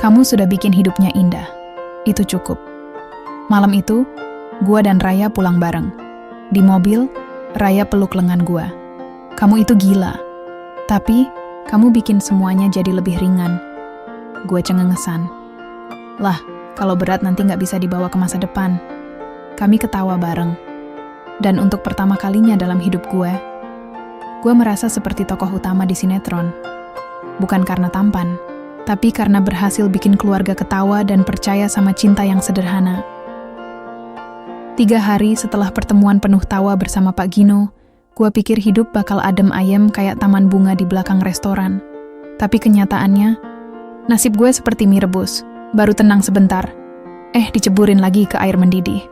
kamu sudah bikin hidupnya indah. Itu cukup. Malam itu, gue dan Raya pulang bareng. Di mobil, Raya peluk lengan gue. Kamu itu gila. Tapi, kamu bikin semuanya jadi lebih ringan. Gue cengengesan. Lah, kalau berat nanti nggak bisa dibawa ke masa depan. Kami ketawa bareng. Dan untuk pertama kalinya dalam hidup gue merasa seperti tokoh utama di sinetron. Bukan karena tampan, tapi karena berhasil bikin keluarga ketawa dan percaya sama cinta yang sederhana. 3 hari setelah pertemuan penuh tawa bersama Pak Gino, gue pikir hidup bakal adem ayem kayak taman bunga di belakang restoran. Tapi kenyataannya, nasib gue seperti mie rebus, baru tenang sebentar. Diceburin lagi ke air mendidih.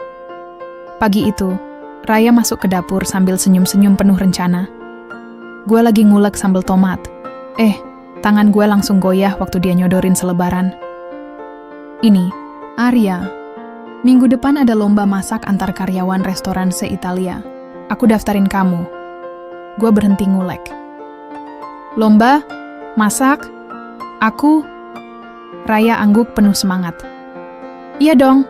Pagi itu, Raya masuk ke dapur sambil senyum-senyum penuh rencana. Gue lagi ngulek sambal tomat. Tangan gue langsung goyah waktu dia nyodorin selebaran. Ini, Arya. Minggu depan ada lomba masak antar karyawan restoran se-Italia. Aku daftarin kamu. Gue berhenti ngulek. Lomba? Masak? Aku? Raya angguk penuh semangat. Iya dong.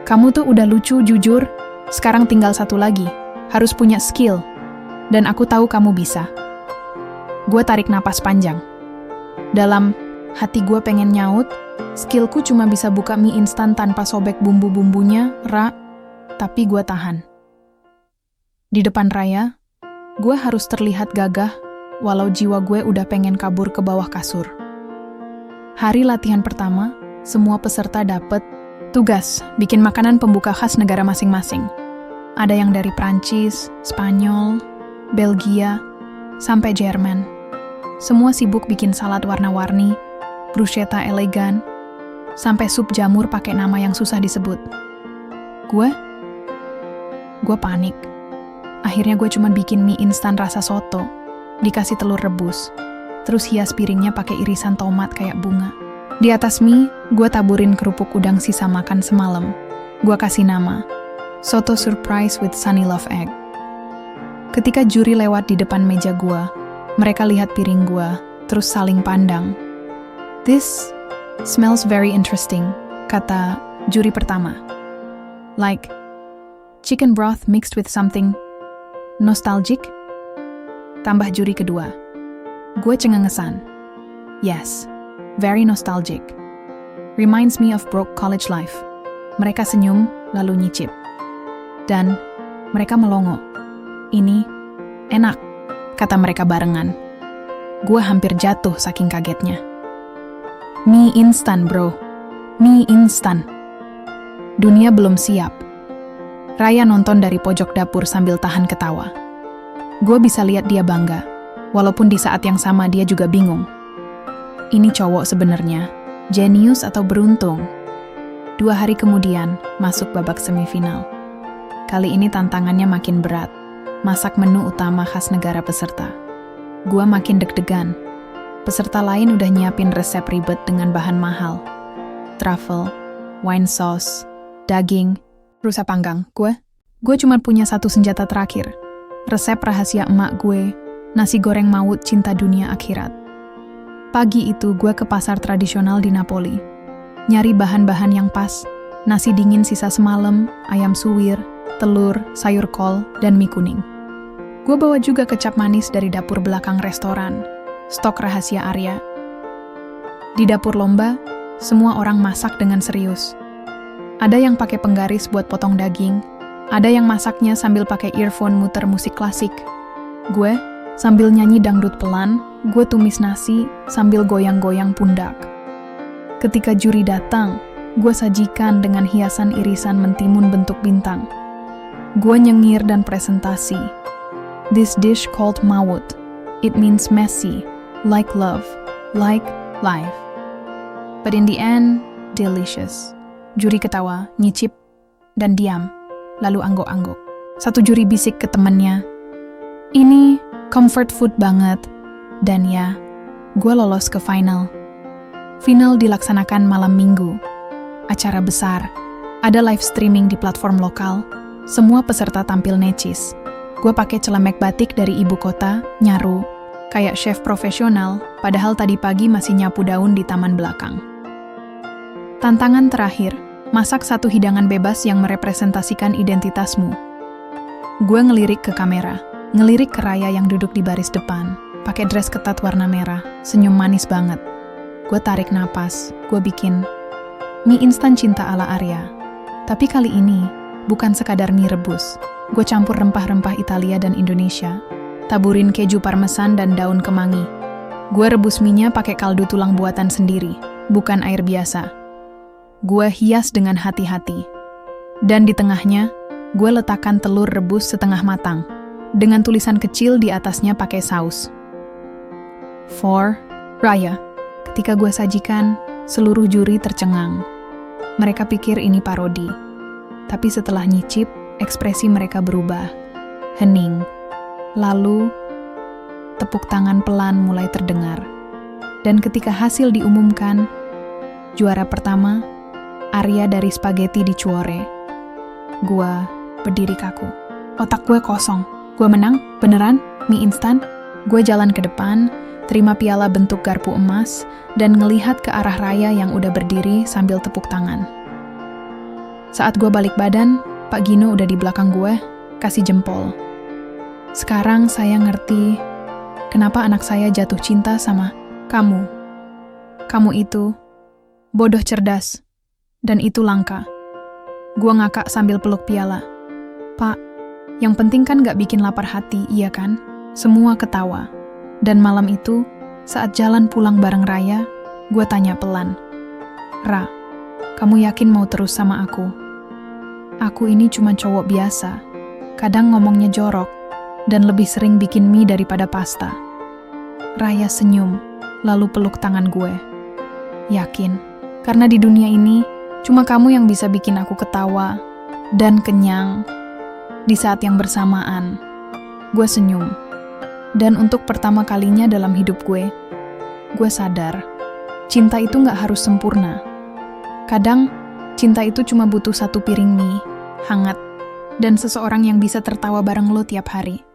Kamu tuh udah lucu, jujur. Sekarang tinggal satu lagi. Harus punya skill. Dan aku tahu kamu bisa. Gue tarik napas panjang. Dalam hati gue pengen nyaut, skillku cuma bisa buka mie instan tanpa sobek bumbu-bumbunya, tapi gue tahan. Di depan Raya, gue harus terlihat gagah, walau jiwa gue udah pengen kabur ke bawah kasur. Hari latihan pertama, semua peserta dapet tugas bikin makanan pembuka khas negara masing-masing. Ada yang dari Prancis, Spanyol, Belgia, sampai Jerman. Semua sibuk bikin salad warna-warni, bruschetta elegan, sampai sup jamur pakai nama yang susah disebut. Gue panik. Akhirnya gue cuma bikin mie instan rasa soto, dikasih telur rebus, terus hias piringnya pakai irisan tomat kayak bunga. Di atas mie, gue taburin kerupuk udang sisa makan semalam. Gue kasih nama, Soto Surprise with Sunny Love Egg. Ketika juri lewat di depan meja gue, mereka lihat piring gue, terus saling pandang. This smells very interesting, kata juri pertama. Like chicken broth mixed with something nostalgic? Tambah juri kedua. Gue cengengesan. Yes, very nostalgic. Reminds me of broke college life. Mereka senyum, lalu nyicip. Dan mereka melongo. Ini enak, kata mereka barengan. Gue hampir jatuh saking kagetnya. Mie instan, bro. Mie instan. Dunia belum siap. Raya nonton dari pojok dapur sambil tahan ketawa. Gue bisa lihat dia bangga, walaupun di saat yang sama dia juga bingung. Ini cowok sebenarnya, jenius atau beruntung? 2 hari kemudian, masuk babak semifinal. Kali ini tantangannya makin berat. Masak menu utama khas negara peserta. Gua makin deg-degan. Peserta lain udah nyiapin resep ribet dengan bahan mahal. Truffle, wine sauce, daging, rusa panggang. Gue cuma punya satu senjata terakhir. Resep rahasia emak gue, nasi goreng maut cinta dunia akhirat. Pagi itu gue ke pasar tradisional di Napoli. Nyari bahan-bahan yang pas, nasi dingin sisa semalam, ayam suwir, telur, sayur kol, dan mie kuning. Gue bawa juga kecap manis dari dapur belakang restoran, stok rahasia Arya. Di dapur lomba, semua orang masak dengan serius. Ada yang pakai penggaris buat potong daging, ada yang masaknya sambil pakai earphone muter musik klasik. Gue, sambil nyanyi dangdut pelan, gue tumis nasi sambil goyang-goyang pundak. Ketika juri datang, gue sajikan dengan hiasan irisan mentimun bentuk bintang. Gue nyengir dan presentasi. This dish called mawut. It means messy, like love, like life. But in the end, delicious. Juri ketawa, nyicip, dan diam, lalu angguk-angguk. Satu juri bisik ke temannya, ini comfort food banget. Dan ya, gue lolos ke final. Final dilaksanakan malam minggu. Acara besar. Ada live streaming di platform lokal. Semua peserta tampil necis. Gue pakai celemek batik dari ibu kota, nyaru, kayak chef profesional, padahal tadi pagi masih nyapu daun di taman belakang. Tantangan terakhir, masak satu hidangan bebas yang merepresentasikan identitasmu. Gue ngelirik ke kamera, ngelirik ke Raya yang duduk di baris depan, pakai dress ketat warna merah, senyum manis banget. Gue tarik napas, gue bikin mie instan cinta ala Arya. Tapi kali ini, bukan sekadar mie rebus. Gue campur rempah-rempah Italia dan Indonesia, taburin keju parmesan dan daun kemangi. Gue rebus mie-nya pakai kaldu tulang buatan sendiri, bukan air biasa. Gue hias dengan hati-hati. Dan di tengahnya, gue letakkan telur rebus setengah matang, dengan tulisan kecil di atasnya pakai saus. For Raya. Ketika gue sajikan, seluruh juri tercengang. Mereka pikir ini parodi. Tapi setelah nyicip, ekspresi mereka berubah. Hening. Lalu, tepuk tangan pelan mulai terdengar. Dan ketika hasil diumumkan, juara pertama, Arya dari Spaghetti di Cuore. Gua berdiri kaku. Otak gue kosong. Gue menang? Beneran? Mie instan? Gue jalan ke depan, terima piala bentuk garpu emas, dan ngelihat ke arah Raya yang udah berdiri sambil tepuk tangan. Saat gue balik badan, Pak Gino udah di belakang gue, kasih jempol. Sekarang saya ngerti kenapa anak saya jatuh cinta sama kamu. Kamu itu bodoh cerdas. Dan itu langka. Gua ngakak sambil peluk piala. Pak, yang penting kan gak bikin lapar hati, iya kan? Semua ketawa. Dan malam itu, saat jalan pulang bareng Raya, gua tanya pelan. Ra, kamu yakin mau terus sama aku? Aku ini cuma cowok biasa. Kadang ngomongnya jorok, dan lebih sering bikin mie daripada pasta. Raya senyum, lalu peluk tangan gue. Yakin, karena di dunia ini, cuma kamu yang bisa bikin aku ketawa dan kenyang di saat yang bersamaan. Gue senyum. Dan untuk pertama kalinya dalam hidup gue sadar, cinta itu gak harus sempurna. Kadang, cinta itu cuma butuh satu piring mie, hangat, dan seseorang yang bisa tertawa bareng lo tiap hari.